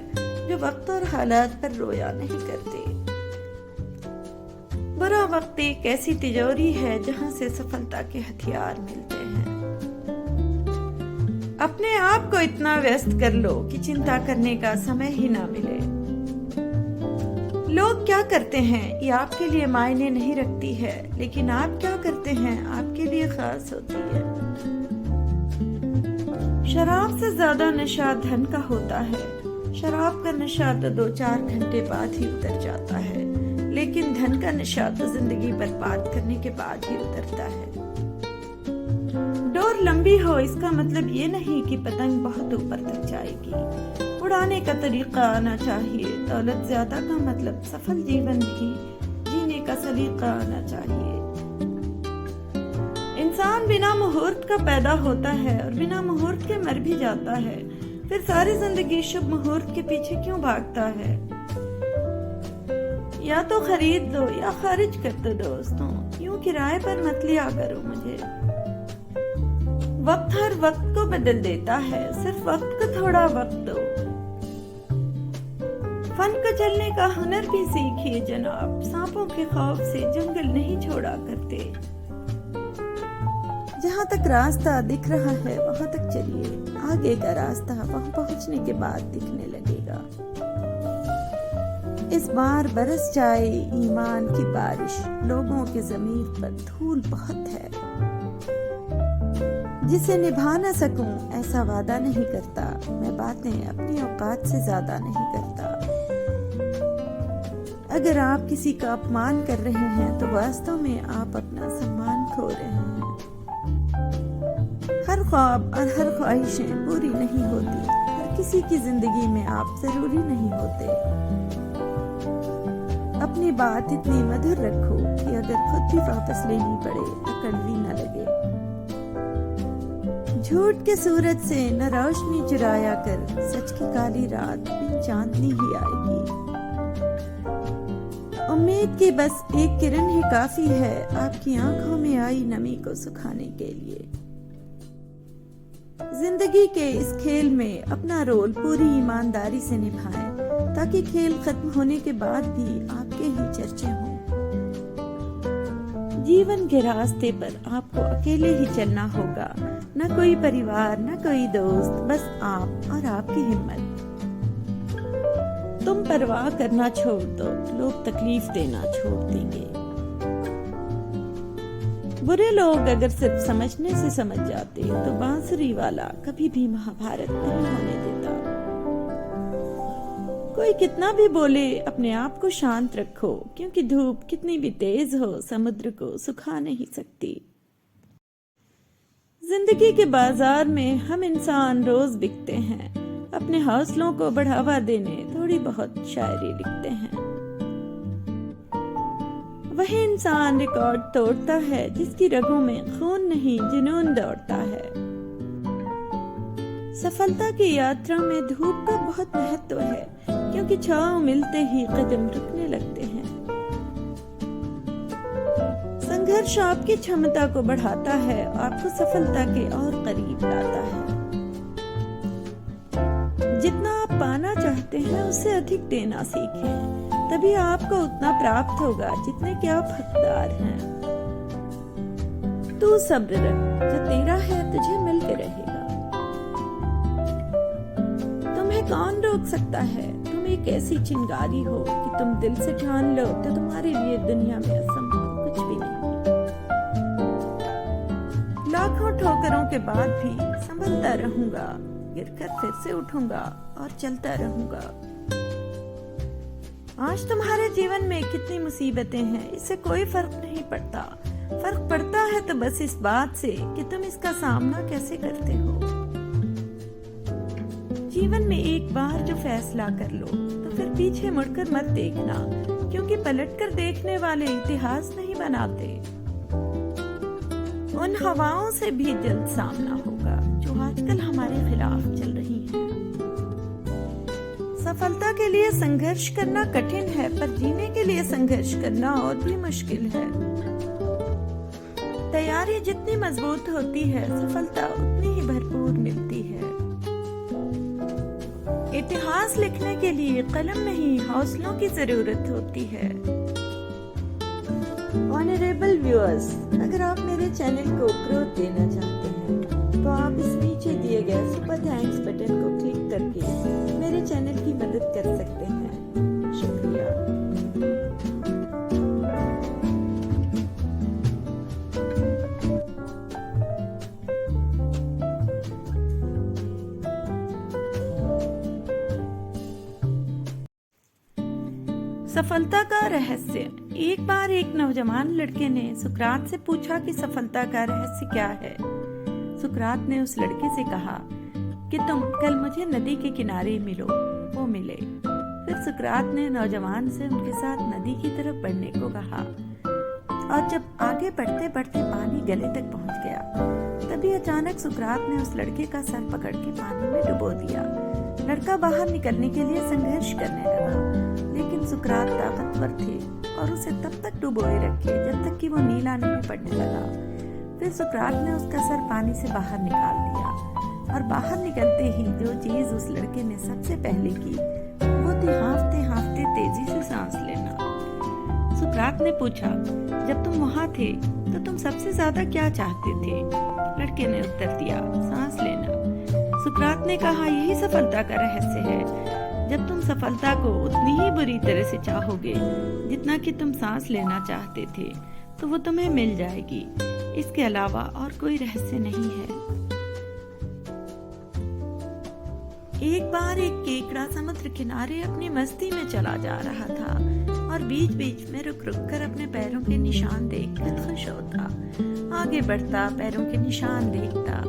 जो वक्त और हालात पर रोया नहीं करते। बुरा वक्त एक ऐसी तिजोरी है जहां से सफलता के हथियार मिलते हैं। अपने आप को इतना व्यस्त कर लो कि चिंता करने का समय ही ना मिले। लोग क्या करते हैं ये आपके लिए मायने नहीं रखती है, लेकिन आप क्या करते हैं आपके लिए खास होती है। शराब से ज्यादा नशा धन का होता है। शराब का नशा तो 2-4 घंटे बाद ही उतर जाता है, लेकिन धन का नशा तो जिंदगी बर्बाद करने के बाद ही उतरता है। डोर लंबी हो इसका मतलब ये नहीं कि पतंग बहुत ऊपर तक जाएगी। उड़ाने का तरीका आना चाहिए। दौलत ज्यादा का मतलब सफल जीवन भी जीने का सलीका आना चाहिए। इंसान बिना मुहूर्त का पैदा होता है और बिना मुहूर्त के मर भी जाता है, फिर सारी जिंदगी शुभ मुहूर्त के पीछे क्यों भागता है। या तो खरीद लो या खारिज कर दो दोस्तों, यूं किराए पर मत लिया करो मुझे। वक्त हर वक्त को बदल देता है, सिर्फ वक्त को थोड़ा वक्त दो। फन को चलने का हुनर भी सीखिए जनाब, सांपों के खौफ से जंगल नहीं छोड़ा करते। जहाँ तक रास्ता दिख रहा है वहां तक चलिए, आगे का रास्ता वहां पहुंचने के बाद दिखने लगेगा। इस बार बरस जाए ईमान की बारिश, लोगों के ज़मीर पर धूल बहुत है। जिसे निभा न सकूं ऐसा वादा नहीं करता, मैं बातें अपनी औकात से ज्यादा नहीं करता। अगर आप किसी का अपमान कर रहे हैं तो वास्तव में आप अपना सम्मान खो रहे हैं। हर ख्वाब और हर ख्वाहिशें पूरी नहीं होती, हर किसी की जिंदगी में आप जरूरी नहीं होते। अपनी बात इतनी मधुर रखो कि अगर खुद भी वापस लेनी पड़े तो कड़वी न लगे। झूठ के सूरज से न रोशनी चुराया कर, सच की काली रात बिन चांदनी ही आएगी। उम्मीद की बस एक किरण ही काफी है आपकी आंखों में आई नमी को सुखाने के लिए। जिंदगी के इस खेल में अपना रोल पूरी ईमानदारी से निभाएं, ताकि खेल खत्म होने के बाद भी आपके ही चर्चे हों। जीवन के रास्ते पर आपको अकेले ही चलना होगा, न कोई परिवार न कोई दोस्त, बस आप और आपकी हिम्मत। तुम परवाह करना छोड़ दो, लोग तकलीफ देना छोड़ देंगे। बुरे लोग अगर सिर्फ समझने से समझ जाते तो बांसुरी वाला कभी भी महाभारत नहीं होने देता। कोई कितना भी बोले अपने आप को शांत रखो, क्योंकि धूप कितनी भी तेज हो समुद्र को सुखा नहीं सकती। जिंदगी के बाजार में हम इंसान रोज बिकते हैं, अपने हौसलों को बढ़ावा देने थोड़ी बहुत शायरी लिखते हैं। वही इंसान रिकॉर्ड तोड़ता है जिसकी रगों में खून नहीं जुनून दौड़ता है। सफलता की यात्रा में धूप का बहुत महत्व है, क्योंकि छांव मिलते ही कदम रुकने लगते हैं। संघर्ष आपकी क्षमता को बढ़ाता है, आपको सफलता के और करीब लाता है। जितना आप पाना चाहते हैं उससे अधिक देना सीखें, तभी आपको उतना प्राप्त होगा जितने के आप हकदार हैं। तू सब्र रख, जो तेरा है तुझे मिल के रहेगा। तुम्हें कौन रोक सकता है? तुम एक ऐसी चिंगारी हो कि तुम दिल से ठान लो तो तुम्हारे लिए दुनिया में असंभव कुछ भी नहीं। लाखों ठोकरों के बाद भी संभलता रहूंगा, गिरकर फिर से उठूंगा और चलता रहूंगा। आज तुम्हारे जीवन में कितनी मुसीबतें हैं, इससे कोई फर्क नहीं पड़ता। फर्क पड़ता है तो बस इस बात से कि तुम इसका सामना कैसे करते हो। जीवन में एक बार जो फैसला कर लो तो फिर पीछे मुड़कर मत देखना, क्योंकि पलटकर देखने वाले इतिहास नहीं बनाते। उन हवाओं से भी जल्द सामना होगा जो आजकल हमारे खिलाफ चल रही हैं। सफलता के लिए संघर्ष करना कठिन है, पर जीने के लिए संघर्ष करना और भी मुश्किल है। तैयारी जितनी मजबूत होती है, सफलता उतनी ही भरपूर मिलती है। इतिहास लिखने के लिए कलम नहीं, हौसलों की जरूरत होती है। ऑनरेबल व्यूअर्स, अगर आप मेरे चैनल को ग्रोथ देना चाहते हैं तो आप इस नीचे दिए गए सुपर थैंक्स बटन को क्लिक करके मेरे चैनल की मदद कर सकते हैं। शुक्रिया। सफलता का रहस्य। एक बार एक नौजवान लड़के ने सुकरात से पूछा कि सफलता का रहस्य क्या है। सुकरात ने उस लड़के से कहा कि तुम कल मुझे नदी के किनारे मिलो। वो मिले। फिर सुकरात ने नौजवान से उनके साथ नदी की तरफ बढ़ने को कहा, और जब आगे बढ़ते बढ़ते पानी गले तक पहुंच गया, तभी अचानक सुकरात ने उस लड़के का सर पकड़ के पानी में डुबो दिया। लड़का बाहर निकलने के लिए संघर्ष करने लगा, लेकिन सुकरात ताकतवर थे और उसे तब तक डुबोए रखे जब तक कि वो नीला नहीं पड़ने लगा। फिर सुकरात ने उसका सर पानी से बाहर निकाल दिया, और बाहर निकलते ही जो चीज उस लड़के ने सबसे पहले की वो थी हांफते हांफते तेजी से सांस लेना। सुकरात ने पूछा, जब तुम वहां थे तो तुम सबसे ज्यादा क्या चाहते थे? लड़के ने उत्तर दिया, सांस लेना। सुकरात ने कहा, यही सफलता का रहस्य है। जब तुम सफलता को उतनी ही बुरी तरह से चाहोगे जितना कि तुम सांस लेना चाहते थे, तो वो तुम्हें मिल जाएगी। इसके अलावा और कोई रहस्य नहीं है। एक बार एक केकड़ा समुद्र किनारे अपनी मस्ती में चला जा रहा था और बीच बीच में रुक रुक कर अपने पैरों के निशान देखकर खुश होता। आगे बढ़ता, पैरों के निशान देखता,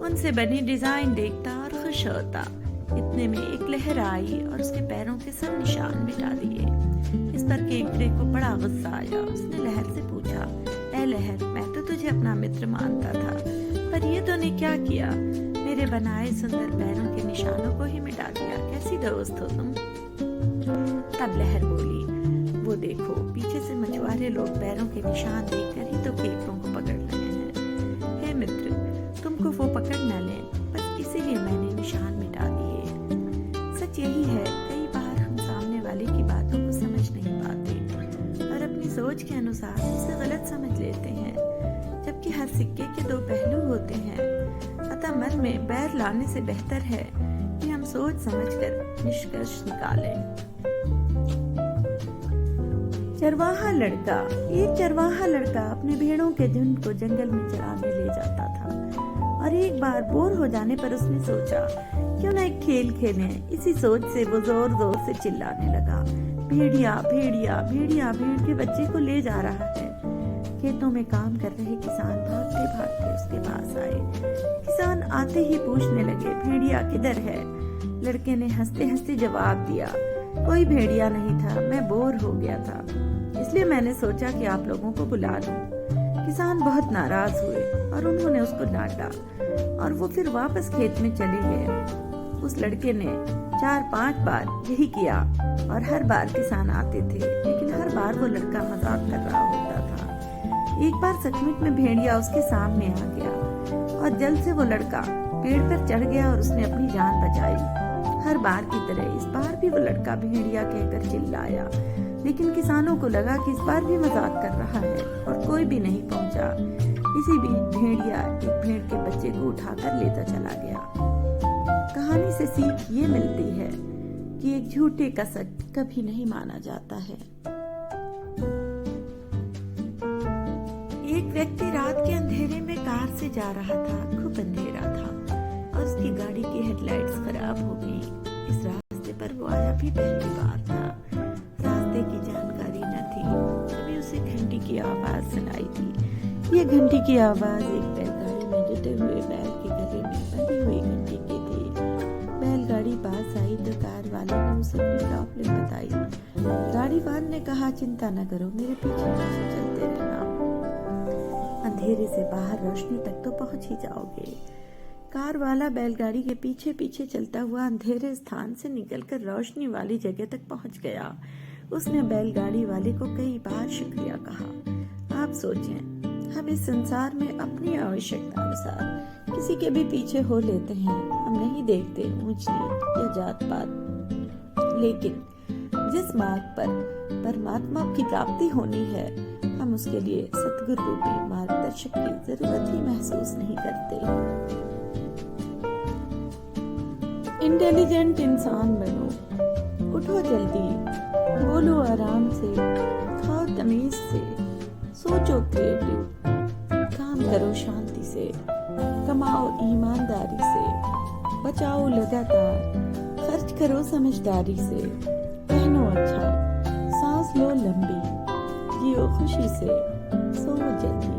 उनसे बनी डिजाइन देखता और खुश होता। इतने में एक लहर आई और उसके पैरों के सब निशान मिटा दिए। इस पर केकड़े को बड़ा गुस्सा आया। उसने लहर से पूछा, ऐ लहर, मैं तो तुझे अपना मित्र मानता था, पर ये तूने क्या किया? मेरे बनाए सुंदर पैरों के निशानों को ही मिटा दिया। कैसी दोस्त हो तुम? तब लहर बोली, वो देखो, पीछे से मछुआरे लोग पैरों के निशान देखकर ही तो केकड़ों को पकड़ रहे हैं। हे मित्र, तुमको वो पकड़ न ले, बस इसीलिए मैंने निशान मिटा दिए। सच यही है, कई बार हम सामने वाले की बातों को समझ नहीं पाते और अपनी सोच के अनुसार उसे गलत समझ लेते हैं, जबकि हर सिक्के के दो पहलू होते हैं। अतः मन में बैर लाने से बेहतर है कि हम सोच समझकर निष्कर्ष निकालें। चरवाहा लड़का। एक चरवाहा लड़का अपने भेड़ों के झुंड को जंगल में चराने ले जाता था, और एक बार बोर हो जाने पर उसने सोचा, क्यों न एक खेल खेलें। इसी सोच से वो जोर जोर से चिल्लाने लगा, भेड़िया भेड़िया भेड़िया भेड़ के बच्चे को ले जा रहा है। खेतों में काम कर रहे किसान भागते भागते उसके पास आए। किसान आते ही पूछने लगे, भेड़िया किधर है? लड़के ने हंसते हंसते जवाब दिया, कोई भेड़िया नहीं था, मैं बोर हो गया था, इसलिए इसलिए मैंने सोचा कि आप लोगों को बुला लूं। किसान बहुत नाराज हुए और उन्होंने उसको डांटा और वो फिर वापस खेत में चले गए। उस लड़के ने 4-5 बार यही किया और हर बार किसान आते थे, लेकिन हर बार वो लड़का मजाक कर रहा होता था। एक बार सचमुच में भेड़िया उसके सामने आ गया और जल्द से वो लड़का पेड़ पर चढ़ गया और उसने अपनी जान बचाई। हर बार की तरह इस बार भी वो लड़का भेड़िया कहकर चिल्लाया, लेकिन किसानों को लगा कि इस बार भी मजाक कर रहा है और कोई भी नहीं पहुंचा। इसी बीच भेड़िया एक भेड़ के बच्चे को उठाकर लेता चला गया। कहानी से सीख ये मिलती है कि एक झूठे का सच कभी नहीं माना जाता है। एक व्यक्ति रात के अंधेरे में कार से जा रहा था। खूब अंधेरा था और उसकी गाड़ी की हेडलाइट्स खराब हो गई। इस रास्ते पर वो आया भी पहली बार था। रास्ते की जानकारी न थी, तभी उसे घंटी की आवाज सुनाई दी। ये घंटी की आवाज एक बैलगाड़ी में जुटे हुए बैल के गले में बंधी हुई घंटी की थी। बैलगाड़ी पास आई तो कार वाले ने उसे अपनी प्रॉब्लम बताई। गाड़ी वाले ने कहा, चिंता न करो, मेरे पीछे पीछे चलते रहना, अंधेरे से बाहर रोशनी तक तो पहुंच ही जाओगे। कार वाला बैलगाड़ी के पीछे पीछे चलता हुआ अंधेरे स्थान से निकलकर रोशनी वाली जगह तक पहुंच गया। उसने बैलगाड़ी वाले को कई बार शुक्रिया कहा। आप सोचें, हम इस संसार में अपनी आवश्यकता अनुसार किसी के भी पीछे हो लेते हैं। हम नहीं देखते ऊंच नीच या जात पात, लेकिन जिस मार्ग पर परमात्मा की प्राप्ति होनी है, हम उसके लिए सतगुरु रूपी मार्गदर्शक की जरूरत ही महसूस नहीं करते। इंटेलिजेंट इंसान बनो, उठो जल्दी, बोलो आराम से, खाओ तमीज से, सोचो क्रिएटिव, काम करो शांति से, कमाओ ईमानदारी से, बचाओ लगातार, खर्च करो समझदारी से, पहनो अच्छा, सांस लो लंबी, जियो खुशी से, सो जल्दी।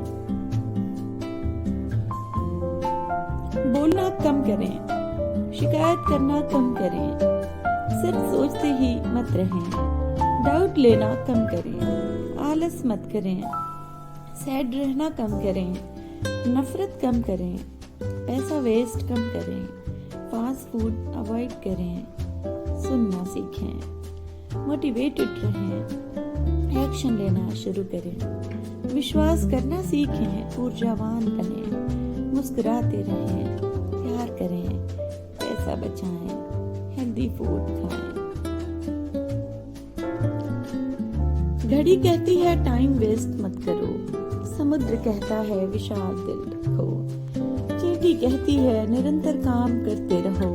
बोलना कम करें, शिकायत करना कम करें, सिर्फ सोचते ही मत रहें, डाउट लेना कम करें, आलस मत करें, सैड रहना कम करें, नफरत कम करें, पैसा वेस्ट कम करें, फास्ट फूड अवॉइड करें, सुनना सीखें, मोटिवेटेड रहें, एक्शन लेना शुरू करें, विश्वास करना सीखें, ऊर्जावान बनें, मुस्कुराते रहें, प्यार करें, पैसा बचाएं, हेल्दी फूड खाएं। घड़ी कहती है टाइम वेस्ट मत करो, समुद्र कहता है विशाल दिल रखो, चींटी कहती है निरंतर काम करते रहो,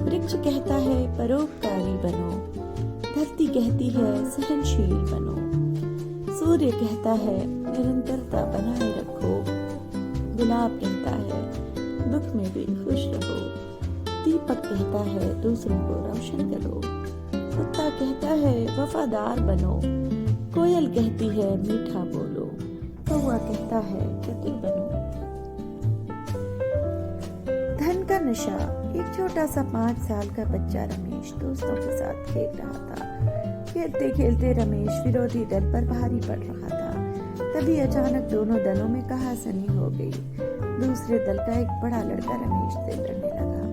वृक्ष कहता है परोपकारी बनो, धरती कहती है सहनशील बनो, सूर्य कहता है निरंतरता बनाए रखो, गुलाब कहता है दुख में भी खुश रहो, दीपक कहता है दूसरों को रोशन करो, कुत्ता कहता है वफादार बनो, कोयल कहती है मीठा बोलो, कौवा कहता है चतुर बनो। धन का नशा। एक छोटा सा 5 साल का बच्चा रमेश दोस्तों के साथ खेल रहा था। खेलते खेलते रमेश विरोधी दल पर भारी पड़ रहा था। तभी अचानक दोनों दलों में कहासुनी हो गई। दूसरे दल का एक बड़ा लड़का रमेश से लड़ने लगा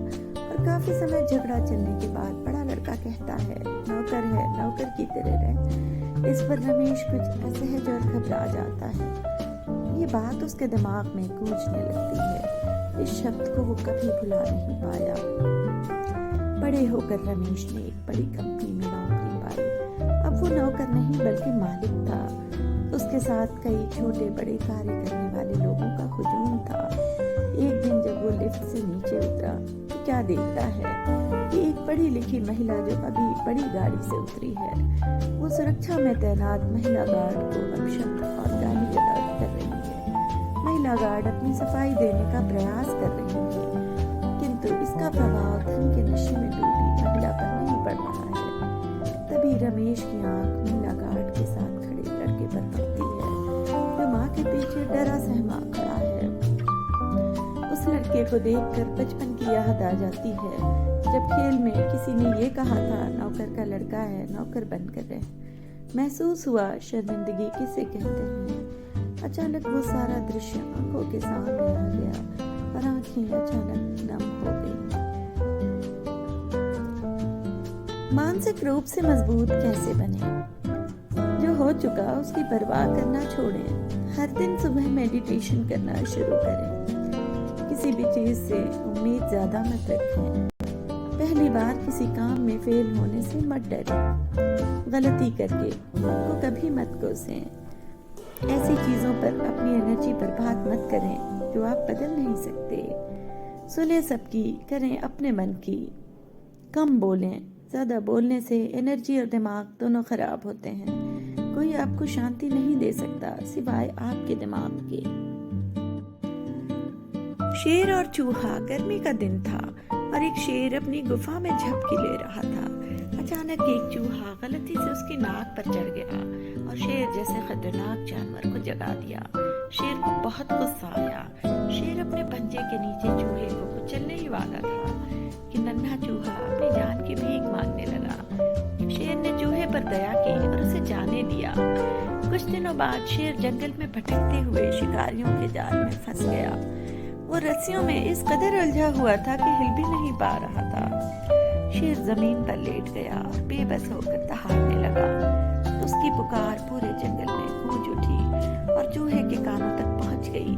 और काफी समय झगड़ा चलने के बाद बड़ा लड़का कहता है नौकर की तरह रह। इस पर रमेश कुछ असहज और घबरा जाता है। ये बात उसके दिमाग में गूंजने लगती है। इस शब्द को वो कभी भुला नहीं पाया। बड़े होकर रमेश ने एक बड़ी कंपनी में नौकरी पाई। अब वो नौकर नहीं बल्कि मालिक था। उसके साथ कई छोटे बड़े कार्य करने वाले लोगों का हुजूम था। एक दिन जब वो लिफ्ट से नीचे उतरा तो क्या देखता है कि एक पढ़ी लिखी महिला जो अभी बड़ी गाड़ी से उतरी है, वो सुरक्षा में तैनात महिला गार्ड को अपशब्द और गाली गलौज कर रही है। महिला गार्ड अपनी सफाई देने का प्रयास कर रही है, किंतु इसका प्रभाव धन के नशे में डूबी महिला पर नहीं पड़ रहा है। तभी रमेश की आंख महिला गार्ड के साथ खड़े लड़के पर पड़ती है, जो माँ के पीछे डरा सहमा खड़ा है। उस लड़के को देखकर बचपन की याद आ जाती है, जब खेल में किसी ने ये कहा था नौकर का लड़का है, नौकर बनकर रहे। महसूस हुआ शर्मिंदगी किसे कहते हैं। अचानक वो सारा दृश्य आंखों के सामने आ गया और आंखें अचानक नम हो गई। मानसिक रूप से मजबूत कैसे बने? जो हो चुका उसकी परवाह करना छोड़ें। हर दिन सुबह मेडिटेशन करना शुरू करें। किसी भी चीज से उम्मीद ज्यादा मत रखें। पहली बार किसी काम में फेल होने से मत डरें। गलती करके को कभी मत कोसें। ऐसी चीजों पर अपनी एनर्जी बर्बाद मत करें जो आप बदल नहीं सकते। सुने सबकी, करें अपने मन की। कम बोलें। ज्यादा बोलने से एनर्जी और दिमाग दोनों खराब होते हैं। कोई आपको शांति नहीं दे सकता सिवाय आपके दिमाग के। शेर और चूहा। गर्मी का दिन था और एक शेर अपनी गुफा में झपकी ले रहा था। अचानक एक चूहा गलती से उसकी नाक पर चढ़ गया और शेर जैसे खतरनाक जानवर को जगा दिया। शेर को बहुत गुस्सा आया। शेर अपने पंजे के नीचे चूहे को कुचलने ही वाला था कि नन्हा चूहा अपनी जान की भीख मांगने लगा। शेर ने चूहे पर दया की और उसे जाने दिया। कुछ दिनों बाद शेर जंगल में भटकते हुए शिकारियों के जाल में फंस गया। वो रस्सियों में इस कदर उलझा हुआ था कि हिल भी नहीं पा रहा था। शेर जमीन पर लेट गया और बेबस होकर दहाड़ने लगा। उसकी पुकार पूरे जंगल में गूंज उठी और चूहे के कानों तक पहुंच गई।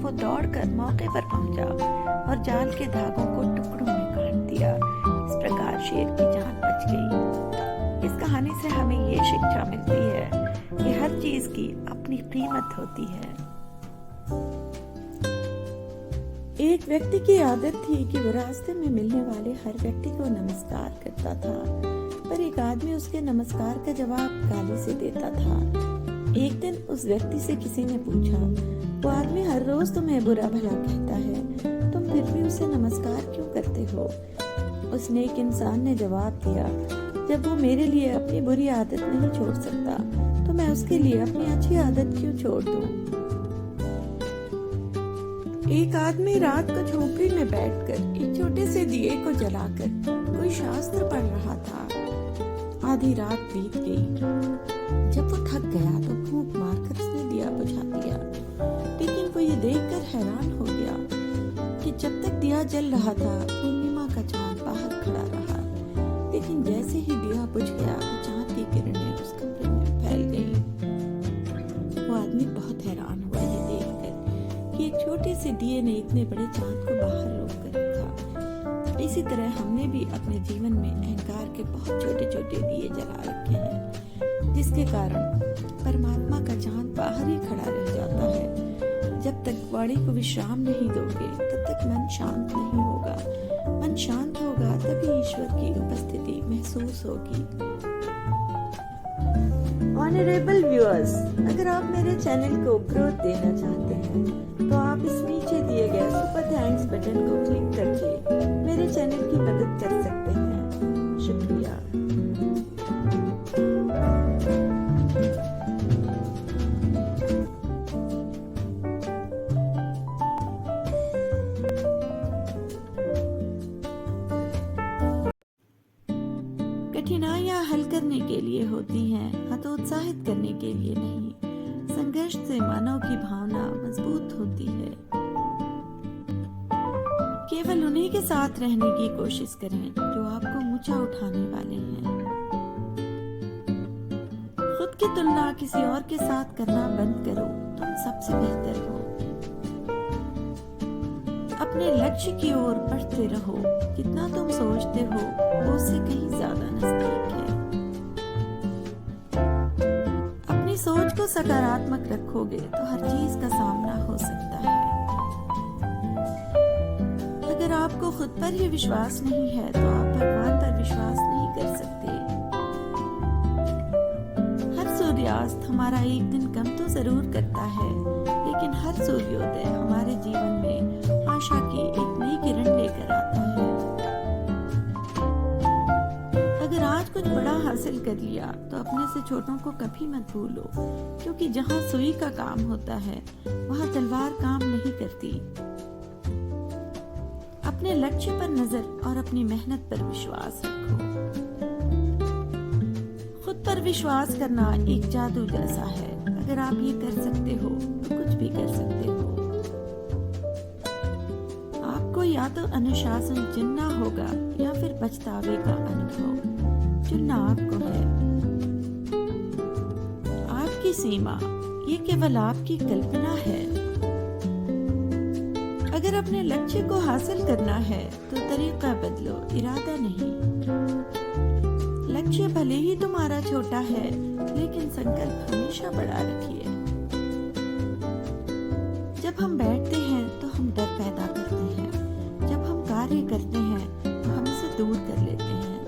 वो दौड़कर मौके पर पहुंचा और जाल के धागों को टुकड़ों में काट दिया। इस प्रकार शेर की जान बच गई। इस कहानी से हमें ये शिक्षा मिलती है कि हर चीज की अपनी कीमत होती है। एक व्यक्ति की आदत थी कि वो रास्ते में मिलने वाले हर व्यक्ति को नमस्कार करता था, पर एक आदमी उसके नमस्कार का जवाब गाली से देता था। एक दिन उस व्यक्ति से किसी ने पूछा, वो आदमी हर रोज तुम्हें बुरा भला कहता है, तुम फिर भी उसे नमस्कार क्यों करते हो? उस नेक इंसान ने जवाब दिया, जब वो मेरे लिए अपनी बुरी आदत नहीं छोड़ सकता तो मैं उसके लिए अपनी अच्छी आदत क्यों छोड़ दूं? एक आदमी रात को झोपड़ी में बैठकर एक छोटे से दिए को जलाकर कोई शास्त्र पढ़ रहा था। आधी रात बीत गई। जब वो थक गया तो फूंक मारकर उसने दिया बुझा दिया। लेकिन वो ये देखकर हैरान हो गया कि जब तक दिया जल रहा था पूर्णिमा का चांद बाहर खड़ा रहा। लेकिन जैसे ही दिया बुझ गया तो चांद की किरणें उस कमरे में फैल गई। वो आदमी बहुत हैरान हुआ ये देखकर कि एक छोटे से दिए ने इतने बड़े चांद को बाहर रोक कर रखा। इसी तरह हमने भी अपने जीवन में अहंकार के बहुत छोटे छोटे दिए जला रखे हैं, जिसके कारण परमात्मा का चांद बाहर ही खड़ा रह जाता है। जब तक वाणी को विश्राम नहीं दोगे तब तक मन शांत नहीं होगा। मन शांत होगा तभी ईश्वर की उपस्थिति महसूस होगी। ऑनरेबल व्यूअर्स, अगर आप मेरे चैनल को ग्रोथ देना चाहते हैं तो आप इस नीचे दिए गए सुपर थैंक्स बटन को क्लिक करके मेरे चैनल की मदद कर सकते हैं। शुक्रिया। कठिनाइयां हल करने के लिए होती हैं, हतोत्साहित करने के लिए नहीं। संघर्ष से मानव की भावना मजबूत होती है। केवल उन्हीं के साथ रहने की कोशिश करें जो आपको ऊंचा उठाने वाले हैं। खुद की तुलना किसी और के साथ करना बंद करो, तुम सबसे बेहतर हो। अपने लक्ष्य की ओर बढ़ते रहो। जितना तुम सोचते हो वो उससे कहीं ज्यादा नजदीक है। अपनी सोच को सकारात्मक रखोगे तो हर चीज का सामना हो सकता है। अगर आपको खुद पर ही विश्वास नहीं है तो आप भगवान पर विश्वास नहीं कर सकते। हर सूर्यास्त हमारा एक दिन कम तो जरूर करता है, लेकिन हर सूर्योदय हमारे जीवन में आशा की एक नई किरण लेकर आता है। अगर आज कुछ बड़ा हासिल कर लिया तो अपने से छोटों को कभी मत भूलो, क्योंकि जहाँ सुई का काम होता है वहाँ तलवार काम नहीं करती। अपने लक्ष्य पर नजर और अपनी मेहनत पर विश्वास रखो। खुद पर विश्वास करना एक जादू जैसा है। अगर आप ये कर सकते हो तो कुछ भी कर सकते हो। आपको या तो अनुशासन चुनना होगा या फिर पछतावे का अनुभव चुनना आपको है। आपकी सीमा ये केवल आपकी कल्पना है। अगर अपने लक्ष्य को हासिल करना है तो तरीका बदलो, इरादा नहीं। लक्ष्य भले ही तुम्हारा छोटा है, लेकिन संकल्प हमेशा बड़ा रखिए। जब हम बैठते हैं तो हम डर पैदा करते हैं। जब हम कार्य करते हैं तो हम इसे दूर कर लेते हैं।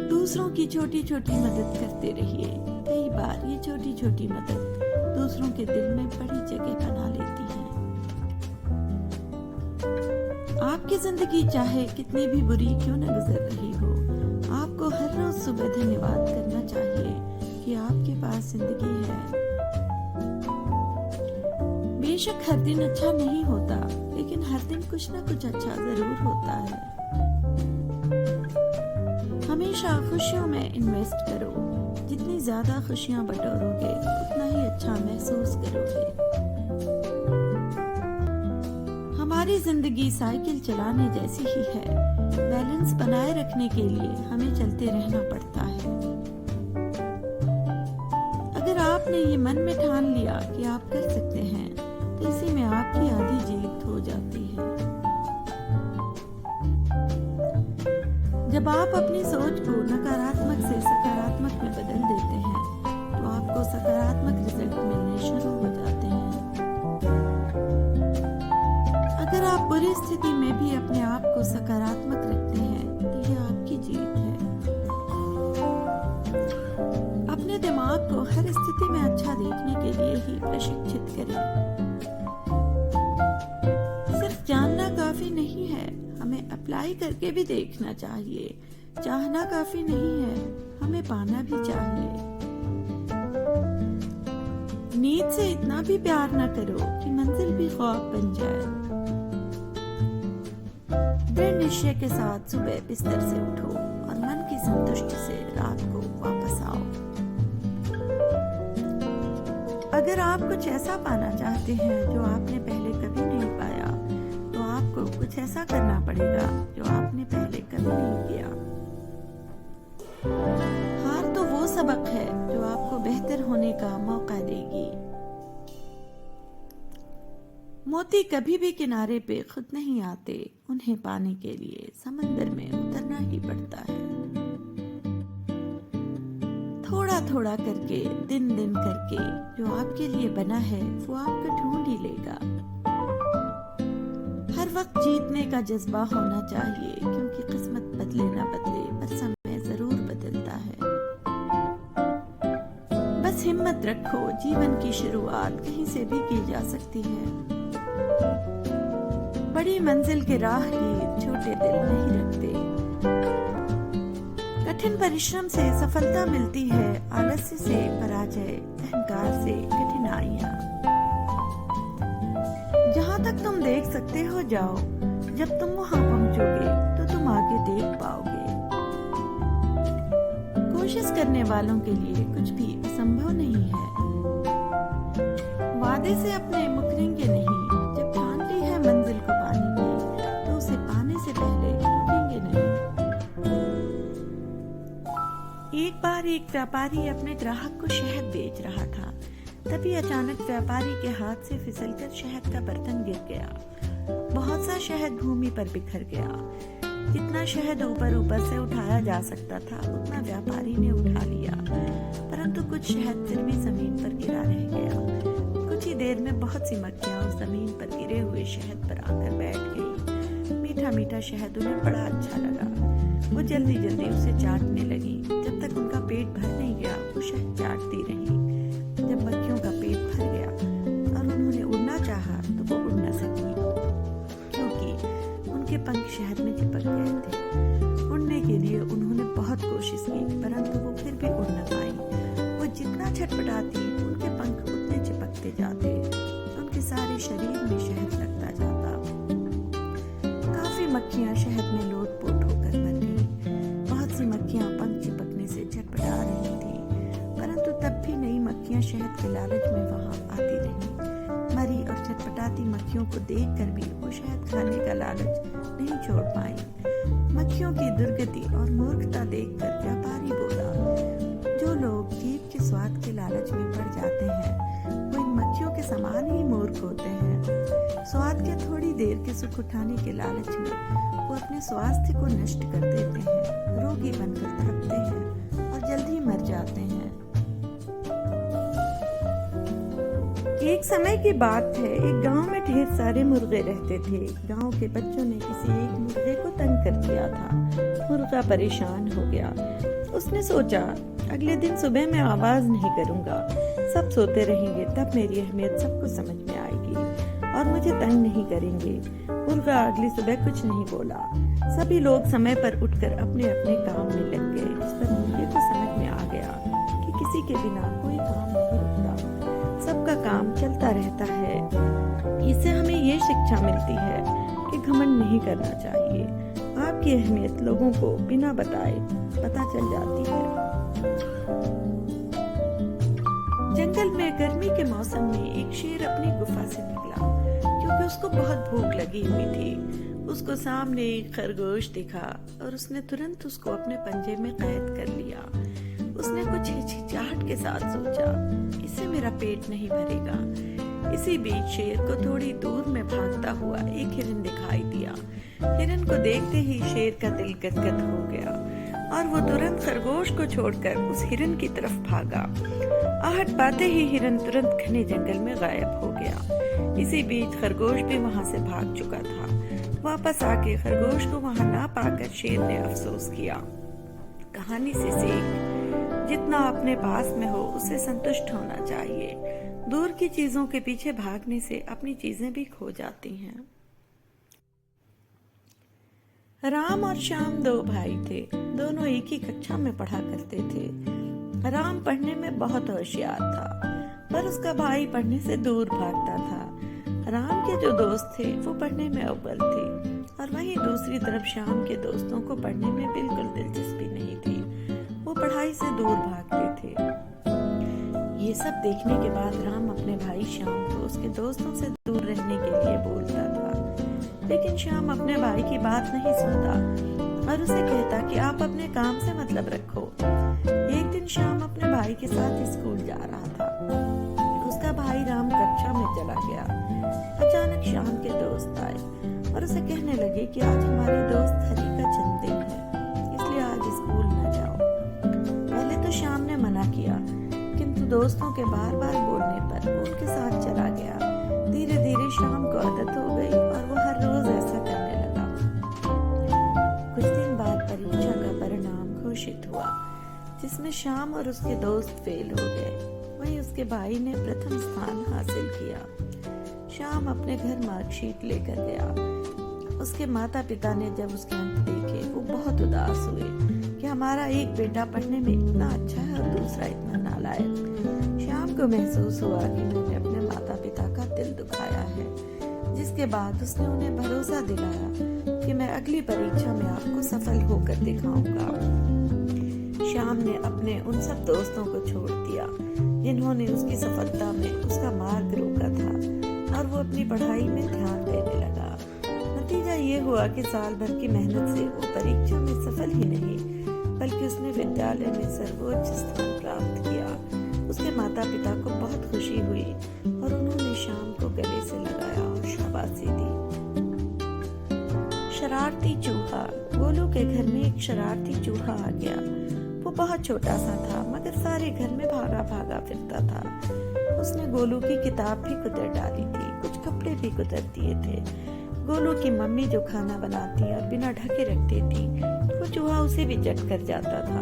दूसरों की छोटी छोटी मदद करते रहिए। कई बार ये छोटी छोटी मदद दूसरों के दिल में बड़ी जगह बना लेती है। आपकी जिंदगी चाहे कितनी भी बुरी क्यों न गुजर रही हो, आपको हर रोज सुबह धन्यवाद करना चाहिए कि आपके पास जिंदगी है। बेशक हर दिन अच्छा नहीं होता, लेकिन हर दिन कुछ न कुछ अच्छा जरूर होता है। हमेशा खुशियों में इन्वेस्ट करो। जितनी ज्यादा खुशियां बटोरोगे उतना ही अच्छा महसूस करोगे। हमारी जिंदगी साइकिल चलाने जैसी ही है। बैलेंस बनाए रखने के लिए हमें चलते रहना पड़ता है। अगर आपने ये मन में ठान लिया कि आप कर सकते हैं, तो इसी में आपकी आधी जीत हो जाती है। जब आप अपनी सोच को नकारात्मक से सकारात्मक में बदल देते हैं, तो आपको सकारात्मक रिजल्ट मिलने शुरू हो जाते हैं। अगर आप बुरी स्थिति में भी अपने आप को सकारात्मक रखते हैं, तो यह आपकी जीत है। अपने दिमाग को हर स्थिति में अच्छा देखने के लिए ही प्रशिक्षित करें। सिर्फ जानना काफी नहीं है, हमें अप्लाई करके भी देखना चाहिए। चाहना काफी नहीं है, हमें पाना भी चाहिए। नींद से इतना भी प्यार न करो कि मंजिल भी ख्वाब बन जाए। दृढ़ निश्चय के साथ सुबह बिस्तर से उठो और मन की संतुष्टि से रात को वापस आओ। अगर आप कुछ ऐसा पाना चाहते हैं जो आपने पहले कभी नहीं पाया, तो आपको कुछ ऐसा करना पड़ेगा जो आपने पहले कभी नहीं किया। हार तो वो सबक है जो आपको बेहतर होने का मौका देगी। मोती कभी भी किनारे पे खुद नहीं आते, उन्हें पाने के लिए समंदर में उतरना ही पड़ता है। थोड़ा थोड़ा करके, दिन दिन करके, जो आपके लिए बना है वो आपको ढूंढ ही लेगा। हर वक्त जीतने का जज्बा होना चाहिए, क्योंकि किस्मत बदले ना बदले, पर समय जरूर बदलता है। बस हिम्मत रखो, जीवन की शुरुआत कहीं से भी की जा सकती है। बड़ी मंजिल के राहगीर छोटे दिल नहीं रखते। कठिन परिश्रम से सफलता मिलती है, आलस्य से पराजय, अहंकार से कठिनाइयां। जहां तक तुम देख सकते हो जाओ, जब तुम वहां पहुंचोगे तो तुम आगे देख पाओगे। कोशिश करने वालों के लिए कुछ भी असंभव नहीं है। वादे से अपने मुकरेंगे नहीं। जब ठान ली है मंजिल को पाने की, तो उसे पाने से पहले रुकेंगे नहीं। एक बार एक व्यापारी अपने ग्राहक को शहद बेच रहा था। तभी अचानक व्यापारी के हाथ से फिसलकर शहद का बर्तन गिर गया। बहुत सा शहद भूमि पर बिखर गया। जितना शहद ऊपर ऊपर से उठाया जा सकता था, उतना व्यापारी ने उठा लिया, परंतु कुछ शहद फिर भी जमीन पर गिरा रह गया। कुछ ही देर में बहुत सी मक्खियां उस जमीन पर गिरे हुए शहद पर आकर बैठ गई। मीठा मीठा शहद उन्हें बड़ा अच्छा लगा। वो जल्दी जल्दी उसे चाटने लगी। जब तक उनका पेट भर नहीं गया, वो शहद चाटती रही। जब मक्खियों का पेट भर गया और उन्होंने उड़ना चाहा, तो वो उड़ न सकी, क्योंकि उनके पंख शहद में चिपक गए थे। उड़ने के लिए उन्होंने बहुत कोशिश की, परंतु वो फिर भी उड़ न पाई। वो जितना छटपटाती, उनके पंख उतने चिपकते जाते, उनके सारे शरीर में शहद लगता जाता। काफी मक्खियां शहद में लोट-पोट होकर मर गईं। बहुत सी मक्खियां पंख मक्खियां शहद के लालच में वहां आती रहीं। मरी और चटपटाती मक्खियों को देखकर भी वो शहद खाने का लालच नहीं छोड़ पाई। मक्खियों की दुर्गति और मूर्खता देखकर व्यापारी बोला, जो लोग जीभ के स्वाद के लालच में पड़ जाते हैं वो इन मक्खियों के समान ही मूर्ख होते हैं। स्वाद के थोड़ी देर के सुख उठाने के लालच में वो अपने स्वास्थ्य को नष्ट कर देते हैं, रोगी बनकर थकते हैं और जल्दी मर जाते हैं। एक समय की बात है, एक गांव में ढेर सारे मुर्गे रहते थे। गांव के बच्चों ने किसी एक मुर्गे को तंग कर दिया था। मुर्गा परेशान हो गया। उसने सोचा, अगले दिन सुबह मैं आवाज नहीं करूंगा, सब सोते रहेंगे, तब मेरी अहमियत सबको समझ में आएगी और मुझे तंग नहीं करेंगे। मुर्गा अगली सुबह कुछ नहीं बोला। सभी लोग समय पर उठकर अपने अपने काम में लग गए। इस पर मुर्गे को समझ में आ गया कि किसी के बिना कोई काम नहीं रुकता, सबका काम चलता रहता है। इससे हमें ये शिक्षा मिलती है कि घमंड नहीं करना चाहिए। आपकी अहमियत लोगों को बिना बताए पता चल जाती है। जंगल में गर्मी के मौसम में एक शेर अपनी गुफा से निकला क्योंकि उसको बहुत भूख लगी हुई थी। उसको सामने एक खरगोश दिखा और उसने तुरंत उसको अपने पंजे में कैद कर लिया। उसने कुछ हिचकिचाहट के साथ सोचा, इससे मेरा पेट नहीं भरेगा। इसी बीच शेर को थोड़ी दूर में भागता हुआ एक हिरन दिखाई दिया। हिरन को देखते ही शेर का दिल गदगद हो गया और वो तुरंत खरगोश को छोड़कर उस हिरन की तरफ भागा। आहट पाते ही हिरन तुरंत घने जंगल में गायब हो गया। इसी बीच खरगोश भी वहां से भाग चुका था। वापस आके खरगोश को वहां ना पाकर शेर ने अफसोस किया। कहानी से सीख, जितना अपने पास में हो उससे संतुष्ट होना चाहिए। दूर की चीजों के पीछे भागने से अपनी चीजें भी खो जाती हैं। राम और श्याम दो भाई थे। दोनों एक ही कक्षा में पढ़ा करते थे। राम पढ़ने में बहुत होशियार था, पर उसका भाई पढ़ने से दूर भागता था। राम के जो दोस्त थे वो पढ़ने में अव्वल थे और वहीं दूसरी तरफ श्याम के दोस्तों को पढ़ने में बिल्कुल दिलचस्पी नहीं थी। वो पढ़ाई से दूर भागते थे। ये सब देखने के बाद राम अपने भाई श्याम को उसके दोस्तों से दूर रहने के लिए बोलता था, लेकिन श्याम अपने भाई की बात नहीं सुनता और उसे कहता कि आप अपने काम से मतलब रखो। एक दिन श्याम अपने भाई के साथ स्कूल जा रहा था। उसका भाई राम कक्षा में चला गया। अचानक श्याम के दोस्त आए और उसे कहने लगे कि आज हमारे दोस्त हरी का जन्मदिन है, इसलिए आज स्कूल न जाओ। पहले तो श्याम ने मना किया, किंतु दोस्तों के बार बार बोलने पर वो उनके साथ चला गया। धीरे धीरे श्याम को आदत हो गई और वो हर रोज ऐसा करने लगा। कुछ दिन बाद परीक्षा का परिणाम घोषित हुआ, जिसमें श्याम और उसके दोस्त फेल हो गए। वहीं उसके भाई ने प्रथम स्थान हासिल किया। श्याम अपने घर मार्कशीट लेकर गया। उसके माता पिता ने जब उसके अंक देखे वो बहुत उदास हुए कि हमारा एक बेटा पढ़ने में इतना अच्छा है और दूसरा इतना नालायक। श्याम को महसूस हुआ कि मैंने अपने माता पिता का दिल दुखाया है, जिसके बाद उसने उन्हें भरोसा दिलाया कि मैं अगली परीक्षा में आपको सफल होकर दिखाऊंगा। श्याम ने अपने उन सब दोस्तों को छोड़ दिया जिन्होंने उसकी सफलता में उसका मार्ग रोका था और वो अपनी पढ़ाई में ध्यान देने लगा। नतीजा ये हुआ कि साल भर की मेहनत से वो परीक्षा में सफल ही नहीं बल्कि उसने विद्यालय में सर्वोच्च स्थान प्राप्त किया। उसके माता पिता को बहुत खुशी हुई और उन्होंने श्याम को गले से लगाया और शाबाशी दी। शरारती चूहा। गोलू के घर में एक शरारती चूहा आ गया। वो बहुत छोटा सा था मगर सारे घर में भागा भागा फिरता था। उसने गोलू की किताब भी कुतर डाली थी, कुछ कपड़े भी कुतर दिए थे। गोलू की मम्मी जो खाना बनाती और बिना ढके रखती थी, वो चूहा उसे भी चट कर जाता था।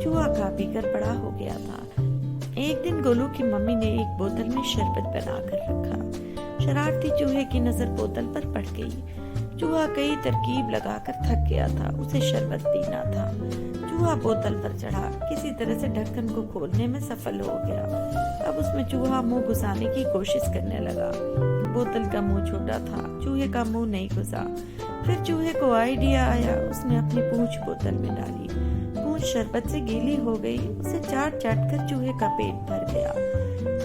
चूहा खा पी कर बड़ा हो गया था। एक दिन गोलू की मम्मी ने एक बोतल में शरबत बनाकर रखा। शरारती चूहे की नजर बोतल पर पड़ गई। चूहा कई तरकीब लगाकर थक गया था, उसे शरबत पीना था। चूहा बोतल पर चढ़ा, किसी तरह से ढक्कन को खोलने में सफल हो गया। अब उसमें चूहा मुंह घुसाने की कोशिश करने लगा। बोतल का मुंह छोटा था, चूहे का मुंह नहीं घुसा। फिर चूहे को आइडिया आया, उसने अपनी पूंछ बोतल में डाली। पूंछ उस शरबत से गीली हो गई। उसे चाट चाट कर चूहे का पेट भर गया।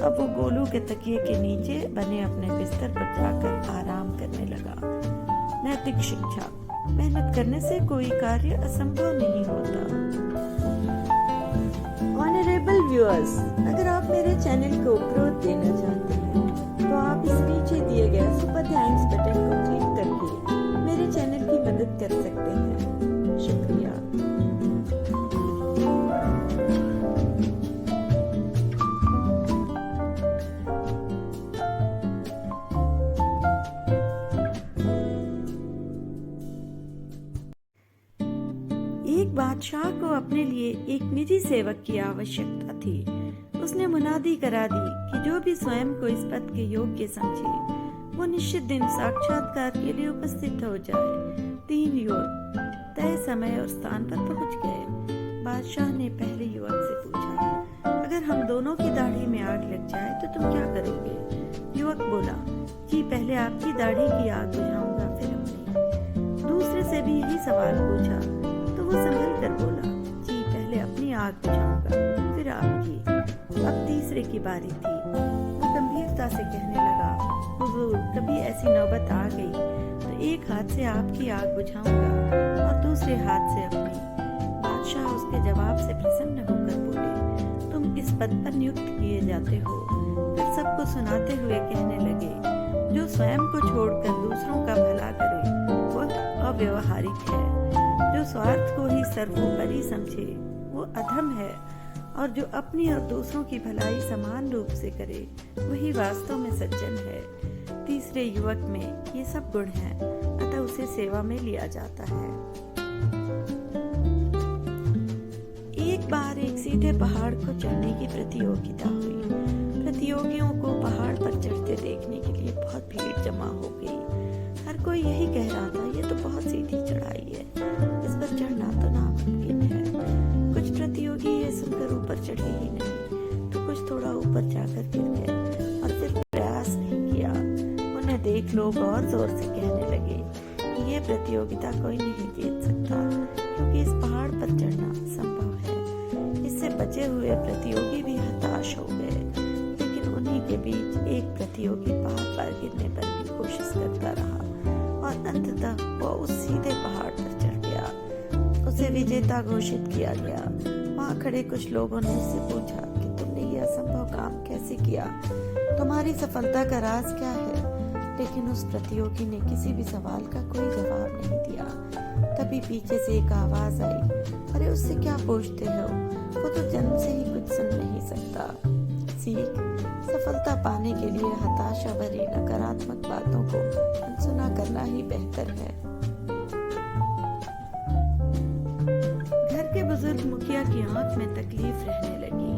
अब वो गोलू के तकिए के नीचे बने अपने बिस्तर पर जाकर आराम करने लगा। नैतिक शिक्षा: मेहनत करने से कोई कार्य असंभव नहीं होता। ऑनरेबल व्यूअर्स, अगर आप मेरे चैनल को ग्रोथ देना चाहते हैं तो आप इस नीचे दिए गए सुपर थैंक्स बटन को क्लिक करके मेरे चैनल की मदद कर सकते हैं। शुक्रिया। एक बादशाह को अपने लिए एक निजी सेवक की आवश्यकता थी। उसने मुनादी करा दी कि जो भी स्वयं को इस पद के योग्य समझे वो निश्चित दिन साक्षात्कार के लिए उपस्थित हो जाए। 3 युवक तय समय और स्थान पर पहुंच गए। बादशाह ने पहले युवक से पूछा, अगर हम दोनों की दाढ़ी में आग लग जाए तो तुम क्या करोगे? युवक बोला, जी पहले आपकी दाढ़ी की आग बुझाऊंगा, फिर अपनी। दूसरे से भी यही सवाल पूछा तो वो संभल कर बोला, जी पहले अपनी आग बुझाऊंगा, फिर आपकी। अब तीसरे की बारी थी। वो गंभीरता से कहने लगा, हुजूर कभी ऐसी नौबत आ गई तो एक हाथ से आपकी आग बुझाऊंगा और दूसरे हाथ से अपनी। बादशाह उसके जवाब से प्रसन्न होकर बोले, तुम इस पद पर नियुक्त किए जाते हो। फिर सबको सुनाते हुए कहने लगे, जो स्वयं को छोड़कर दूसरों का भला करे वह अव्यवहारिक है। जो स्वार्थ को ही सर्वोपरि समझे वो अधम है, और जो अपनी और दूसरों की भलाई समान रूप से करे वही वास्तव में सज्जन है। तीसरे युवक में ये सब गुण हैं, अतः उसे सेवा में लिया जाता है। एक बार एक सीधे पहाड़ को चढ़ने की प्रतियोगिता हुई। प्रतियोगियों को पहाड़ पर चढ़ते देखने के लिए बहुत भीड़ जमा हो गई। हर कोई यही कह रहा था, ये तो बहुत सीधी चढ़ाई है, इस पर चढ़ना तो नामुमकिन है। कुछ प्रतियोगी ये सुनकर ऊपर चढ़े ही नहीं तो कुछ थोड़ा ऊपर जाकर गिर गए और फिर प्रयास नहीं किया। उन्हें देख लोग और जोर से कहने लगे कि ये प्रतियोगिता कोई नहीं जीत सकता, क्योंकि इस पहाड़ पर चढ़ना असंभव है। इससे बचे हुए प्रतियोगी भी हताश हो गए, लेकिन उन्हीं के बीच एक प्रतियोगी बार-बार गिरने पर भी कोशिश करता रहा और अंततः वो उस सीधे पहाड़ पर चढ़ गया। उसे विजेता घोषित किया गया। वहाँ खड़े कुछ लोगों ने उससे पूछा कि तुमने ये असंभव काम कैसे किया, तुम्हारी सफलता का राज क्या है? लेकिन उस प्रतियोगी ने किसी भी सवाल का कोई जवाब नहीं दिया। तभी पीछे से एक आवाज आई, अरे उससे क्या पूछते हो, वो तो जन्म से ही कुछ सुन नहीं सकता। सीख: सफलता पाने के लिए हताशा भरी नकारात्मक बातों को अनसुना करना ही बेहतर है। घर के बुजुर्ग मुखिया की आंख में तकलीफ रहने लगी।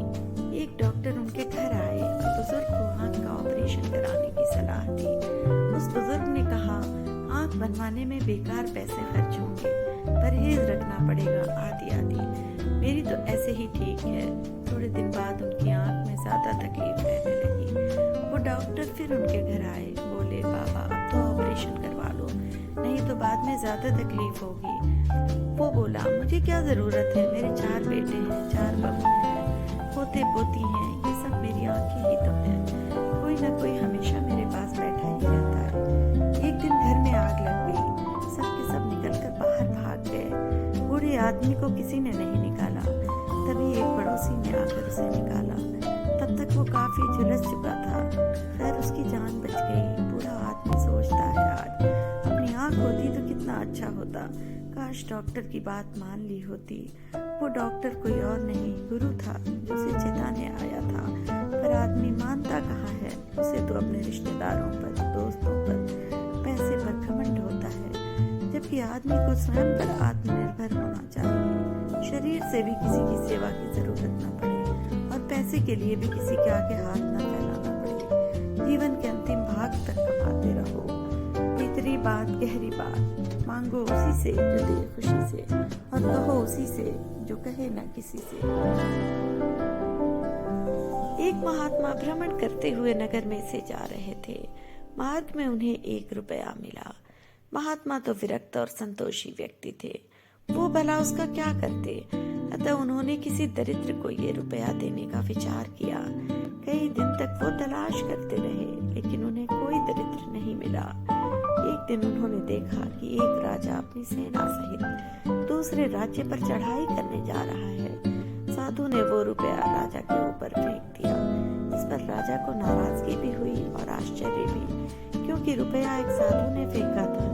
एक डॉक्टर उनके घर आए और बुजुर्ग को आंख का ऑपरेशन कराने की सलाह दी। उस बुजुर्ग ने कहा, आंख बनवाने में बेकार पैसे खर्च होंगे, परहेज रखना पड़ेगा आदि आदि। मेरी तो ऐसे ही ठीक है। थोड़े दिन बाद उनकी आंख में ज्यादा तकलीफ रहने लगी। वो डॉक्टर फिर उनके घर आए, बोले, बाबा अब तो ऑपरेशन करवा लो, नहीं तो बाद में ज्यादा तकलीफ होगी। वो बोला, मुझे क्या जरूरत है, मेरे 4 बेटे हैं, 4 बहू हैं, पोते पोती हैं, ये सब मेरी आंखें ही तो हैं। कोई ना कोई हमेशा मेरे पास बैठा ही रहता है। एक दिन घर में आग लग गई, सब के सब निकलकर बाहर भाग गए। बूढ़े आदमी को किसी ने नहीं निकाला। तभी एक पड़ोसी ने आकर उसे निकाला। तब तक वो काफी झुलस चुका था। खैर उसकी जान बच गई। बूढ़ा आदमी सोचता है, आज अपनी आंख होती तो कितना अच्छा होता, काश डॉक्टर की बात मान ली होती। वो डॉक्टर कोई और नहीं, गुरु था जो उसे चेताने आया था। पर आदमी मानता कहाँ है, उसे तो अपने रिश्तेदारों पर, दोस्तों पर, पैसे पर घमंड होता है, जबकि आदमी को स्वयं पर आत्मनिर्भर होना चाहिए। शरीर से भी किसी की सेवा की जरूरत न पड़े और पैसे के लिए भी किसी के आगे हाथ न फैलाना पड़े। जीवन के अंतिम भाग तक कमाते रहो। भीतरी बात, गहरी बात, मांगो उसी से जो दे खुशी से, और कहो उसी से जो कहे न किसी से। एक महात्मा भ्रमण करते हुए नगर में से जा रहे थे। मार्ग में उन्हें 1 रुपया मिला। महात्मा तो विरक्त और संतोषी व्यक्ति थे। वो भला उसका क्या करते? अतः उन्होंने किसी दरिद्र को ये रुपया देने का विचार किया। कई दिन तक वो तलाश करते रहे, लेकिन उन्हें कोई दरिद्र नहीं मिला। एक दिन उन्होंने देखा कि एक राजा अपनी सेना सहित दूसरे राज्य पर चढ़ाई करने जा रहा है। साधु ने वो रुपया राजा के ऊपर फेंक दिया। इस पर राजा को नाराजगी भी हुई और आश्चर्य भी, क्योंकि रुपया एक साधु ने फेंका था।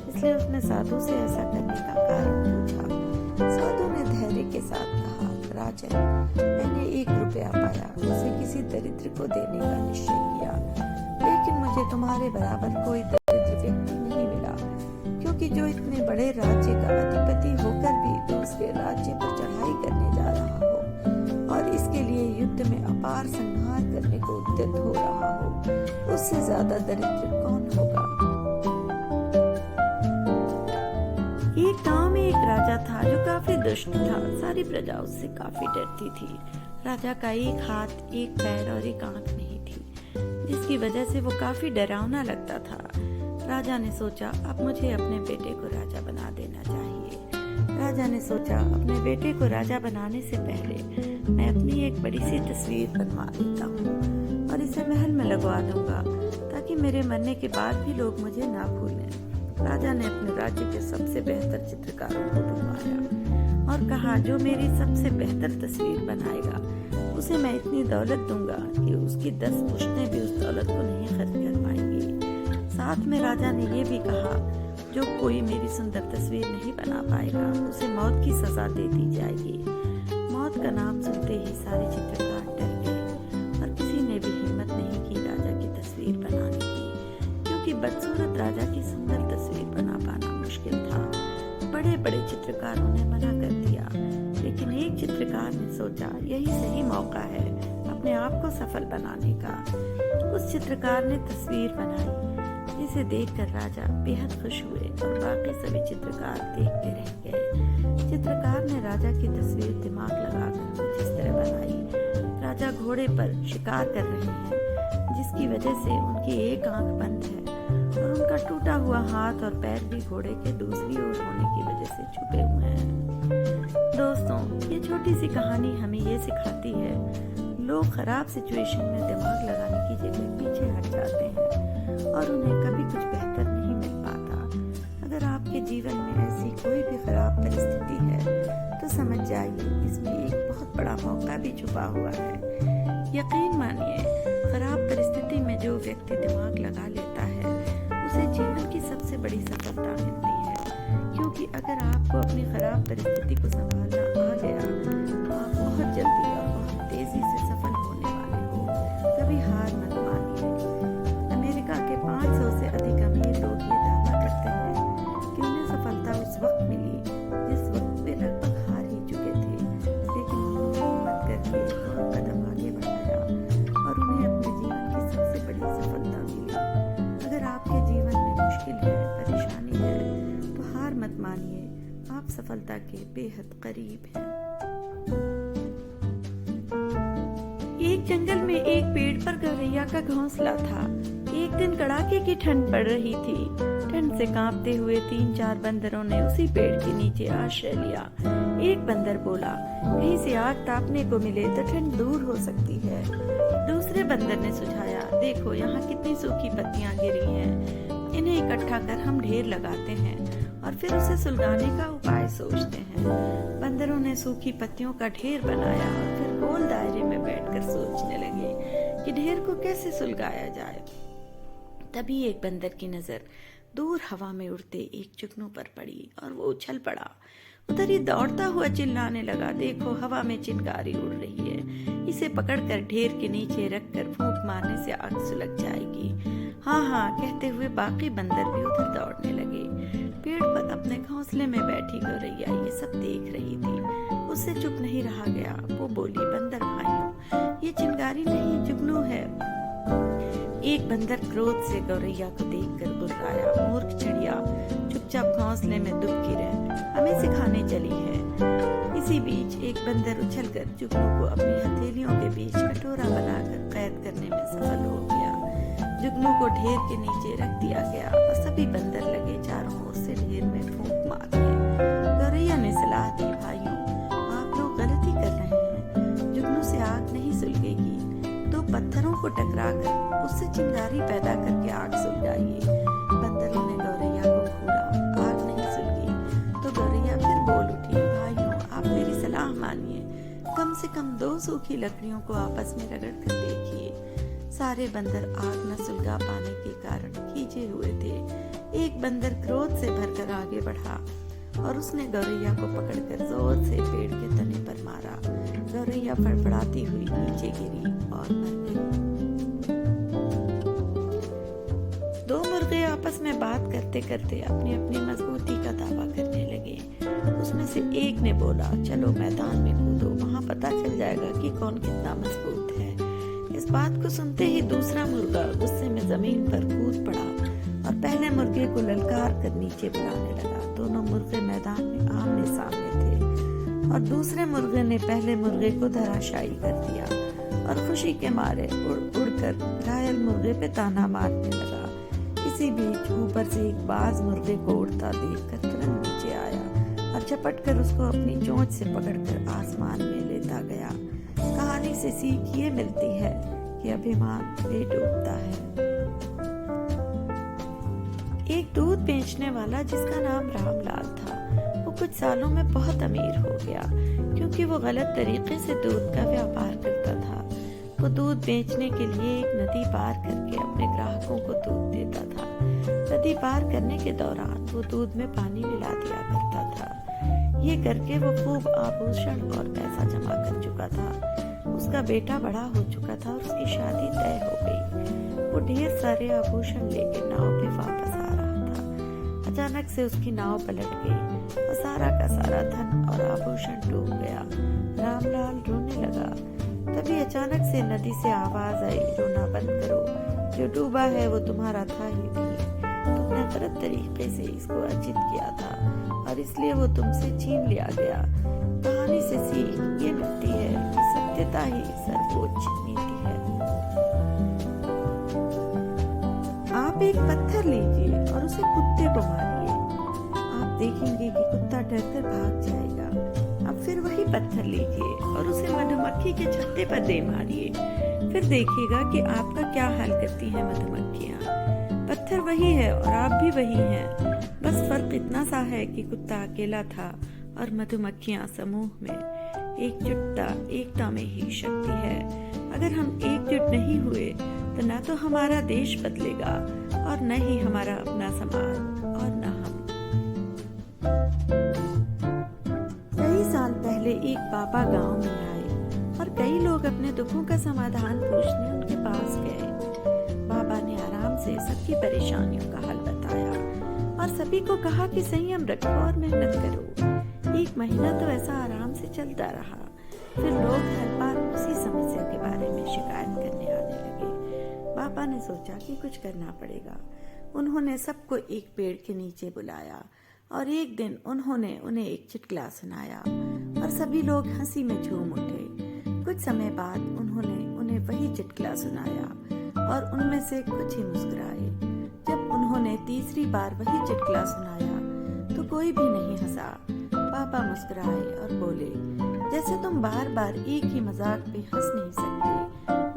इसलिए उसने साधु से ऐसा करने का कारण पूछा। साधु ने धैर्य के साथ कहा, राजन, मैंने एक रुपया पाया, उसे किसी दरिद्र को देने का निश्चय किया, लेकिन मुझे तुम्हारे बराबर कोई दरिद्र व्यक्ति नहीं मिला, क्योंकि जो इतने बड़े राज्य का अधिपति होकर भी दूसरे राज्य पर चढ़ाई करने जा रहा हो और इसके लिए युद्ध में अपार संहार करने को उद्यत हो रहा हो, उससे ज्यादा दरिद्र कौन होगा। एक गांव में एक राजा था जो काफी दुष्ट था। सारी प्रजा उससे काफी डरती थी। राजा का एक हाथ, एक पैर और एक आंख नहीं थी, जिसकी वजह से वो काफी डरावना लगता था। राजा ने सोचा, अब मुझे अपने बेटे को राजा बना देना चाहिए। राजा ने सोचा, अपने बेटे को राजा बनाने से पहले मैं अपनी एक बड़ी सी तस्वीर बनवा लेता हूँ और इसे महल में लगवा दूंगा, ताकि मेरे मरने के बाद भी लोग मुझे ना भूलें। राजा ने अपने राज्य के सबसे बेहतर चित्रकारों को बुलवाया और कहा, जो मेरी सबसे बेहतर तस्वीर बनाएगा उसे मैं इतनी दौलत दूंगा कि उसकी 10 पुश्तें भी उस दौलत को नहीं खर्च कर पाएंगी। साथ में राजा ने ये भी कहा, जो कोई मेरी सुंदर तस्वीर नहीं बना पाएगा उसे मौत की सजा दे दी जाएगी। मौत का नाम सुनते ही सारे चित्रकार डर गए और किसी ने भी हिम्मत नहीं की राजा की तस्वीर बनाने की, क्योंकि बदसूरत राजा की सुंदर तस्वीर बना पाना मुश्किल था। बड़े बड़े चित्रकारों ने मना कर दिया, लेकिन एक चित्रकार ने सोचा, यही सही मौका है अपने आप को सफल बनाने का। उस चित्रकार ने तस्वीर बनाई, जिसे देखकर राजा बेहद खुश हुए और बाकी सभी चित्रकार देखते रह गए। चित्रकार ने राजा की तस्वीर दिमाग लगाकर कुछ इस तरह बनाई। राजा घोड़े पर शिकार कर रहे हैं, जिसकी वजह से उनकी एक आंख बंद है और उनका टूटा हुआ हाथ और पैर भी घोड़े के दूसरी ओर होने की वजह से छुपे हुए हैं। दोस्तों, ये छोटी सी कहानी हमें ये सिखाती है, लोग खराब सिचुएशन में दिमाग लगाने की जगह पीछे हट जाते हैं और उन्हें कभी कुछ बेहतर नहीं मिल पाता। अगर आपके जीवन में ऐसी कोई भी खराब परिस्थिति है तो समझ जाइए, इसमें एक बहुत बड़ा मौका भी छुपा हुआ है। यकीन मानिए, खराब परिस्थिति में जो व्यक्ति दिमाग लगा लेता है उसे जीवन की सबसे बड़ी सफलता मिलती है, क्योंकि अगर आपको अपनी खराब परिस्थिति को संभालना आ गया तो आप बहुत जल्दी और बहुत तेजी से सफल होने वाले हो। कभी हार मत मानिए। अमेरिका के 500 से अधिक अमीर लोग ये दावा करते हैं कि उन्हें सफलता उस वक्त मिली जिस वक्त वे लगभग हार ही चुके थे, लेकिन उन्होंने हिम्मत करके और कदम आगे बढ़ाया और उन्हें अपने जीवन की सबसे बड़ी सफलता मिली। अगर आपके जीवन में मुश्किल है, परेशानी है, तो हार मत मानिए, आप सफलता के बेहद करीब हैं। एक जंगल में एक पेड़ पर गौरैया का घोंसला था। एक दिन कड़ाके की ठंड पड़ रही थी। ठंड से कांपते हुए 3-4 बंदरों ने उसी पेड़ के नीचे आश्रय लिया। एक बंदर बोला, कहीं से आग तापने को मिले तो ठंड दूर हो सकती है। दूसरे बंदर ने सुझाया, देखो यहाँ कितनी सूखी पत्तियां गिरी हैं, इन्हें इकट्ठा कर हम ढेर लगाते हैं और फिर उसे सुलगाने का उपाय सोचते हैं। बंदरों ने सूखी पत्तियों का ढेर बनाया और फिर गोल दायरे में बैठकर सोचने लगे कि ढेर को कैसे सुलगाया जाए। तभी एक बंदर की नजर दूर हवा में उड़ते एक जुगनू पर पड़ी और वो उछल पड़ा। उधर ही दौड़ता हुआ चिल्लाने लगा, देखो हवा में चिंगारी उड़ रही है, इसे पकड़कर ढेर के नीचे रखकर फूंक मारने से आग सुलग जाएगी। हाँ हाँ कहते हुए बाकी बंदर भी उधर दौड़ने लगे। पेड़ पर अपने घोंसले में बैठी गौरैया ये सब देख रही थी, उससे चुप नहीं रहा गया। वो बोली, बंदर भाइयों, ये चिंगारी नहीं जुगनू है। एक बंदर क्रोध से गौरैया को देखकर गुर्राया, मूर्ख चिड़िया, चुपचाप घोंसले में दुबकी रह, हमें सिखाने चली है। इसी बीच एक बंदर उछलकर जुगनू को अपनी हथेलियों के बीच कटोरा बनाकर कैद करने में सफल हो गया। जुगनू को ढेर के नीचे रख दिया गया और सभी बंदर लगे चारों ओर से ढेर में फूंक मारने। गौरैया ने सलाह दी, भाइयों आप लोग पत्थरों को टकराकर उससे चिंगारी पैदा करके आग सुलगाइए। बंदरों ने गौरैया को घूरा, आग नहीं सुलगी तो गौरैया फिर बोल उठी, भाइयों आप मेरी सलाह मानिए, कम से कम 2 सूखी लकड़ियों को आपस में रगड़ कर देखिए। सारे बंदर आग न सुलगा पाने के कारण खींचे हुए थे। एक बंदर क्रोध से भरकर आगे बढ़ा और उसने गौरैया को पकड़कर जोर से पेड़ के तने पर मारा। गौरैया फड़फड़ाती हुई नीचे गिरी और मर गई। 2 मुर्गे आपस में बात करते करते अपनी अपनी मजबूती का दावा करने लगे। उसमें से एक ने बोला, चलो मैदान में कूदो, वहाँ पता चल जाएगा कि कौन कितना मजबूत है। इस बात को सुनते ही दूसरा मुर्गा गुस्से में जमीन पर कूद पड़ा और पहले मुर्गे को ललकार कर नीचे बुलाने लगा। दोनों मुर्गे मैदान में आमने सामने थे और दूसरे मुर्गे ने पहले मुर्गे को धराशायी कर दिया और खुशी के मारे उड़कर घायल मुर्गे पे ताना मारने लगा। इसी बीच ऊपर से एक बाज मुर्गे को उड़ता देखकर तुरंत नीचे आया और झपट कर उसको अपनी चोंच से पकड़कर आसमान में लेता गया। कहानी से सीख ये मिलती है कि अभिमान बेडूबता है। एक दूध बेचने वाला जिसका नाम रामलाल था, वो कुछ सालों में बहुत अमीर हो गया क्योंकि वो गलत तरीके से दूध का व्यापार करता था। वो दूध बेचने के लिए एक नदी पार करके अपने ग्राहकों को दूध देता था। नदी पार करने के दौरान वो दूध में पानी मिला दिया करता था। ये करके वो खूब आभूषण और पैसा जमा कर चुका था। उसका बेटा बड़ा हो चुका था और उसकी शादी तय हो गई। वो ढेर सारे आभूषण लेके नाव पे वापस आ रहा था। अचानक से उसकी नाव पलट गई और सारा का सारा धन और आभूषण डूब गया। रामलाल रोने लगा। तभी अचानक से नदी से आवाज आई, रोना बंद करो, जो डूबा है वो तुम्हारा था ही नहीं। तुमने गलत तरीके से इसको अर्जित किया था और इसलिए वो तुमसे छीन लिया गया। कहानी से सीख ये मिलती है कि सत्यता ही सर्वोच्च नीति है। आप एक पत्थर लीजिए और उसे कुत्ते को मारिए, आप देखेंगे कि कुत्ता डरकर भाग जाएगा। अब फिर वही पत्थर लीजिए और उसे मधुमक्खी के छत्ते पर दे मारिए, फिर देखिएगा कि आपका क्या हाल करती हैं मधुमक्खियाँ। पत्थर वही है और आप भी वही हैं, बस फर्क इतना सा है कि कुत्ता अकेला था और मधुमक्खियाँ समूह में। एकता में ही शक्ति है। अगर हम एकजुट नहीं हुए तो ना तो हमारा देश बदलेगा और न ही हमारा अपना समाज और न हम। कई साल पहले एक बाबा गांव में आए और कई लोग अपने दुखों का समाधान पूछने उनके पास गए। बाबा ने आराम से सबकी परेशानियों का हल बताया और सभी को कहा कि संयम रखो और मेहनत करो। 1 महीना तो ऐसा आराम से चलता रहा। फिर लोग हर बार उसी समस्या के बारे में शिकायत करने आने लगे। बाबा ने सोचा कि कुछ करना पड़ेगा। उन्होंने सबको एक पेड़ के नीचे बुलाया और एक दिन उन्होंने उन्हें एक चुटकुला सुनाया और सभी लोग हंसी में झूम उठे। कुछ समय बाद उन्होंने उन्हें वही चुटकुला सुनाया और उनमें से कुछ ही मुस्कुराए। जब उन्होंने तीसरी बार वही चुटकुला सुनाया तो कोई भी नहीं हंसा। पापा मुस्कुराए और बोले, जैसे तुम बार बार एक ही मजाक पे हंस नहीं सकते,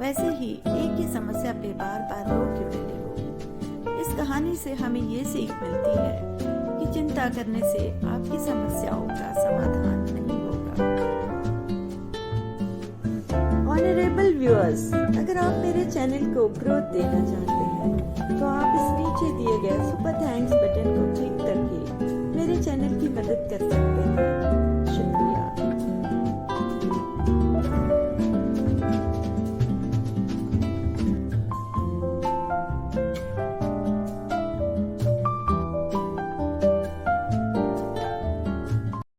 वैसे ही एक ही समस्या पे बार बार रो क्यों रहे हो। इस कहानी से हमें ये सीख मिलती है कि चिंता करने से आपकी समस्याओं का समाधान नहीं होगा। ऑनरेबल व्यूअर्स, अगर आप मेरे चैनल को ग्रोथ देना चाहते हैं तो आप इस नीचे दिए गए सुपर थैंक्स बटन को क्लिक करके मेरे चैनल की मदद कर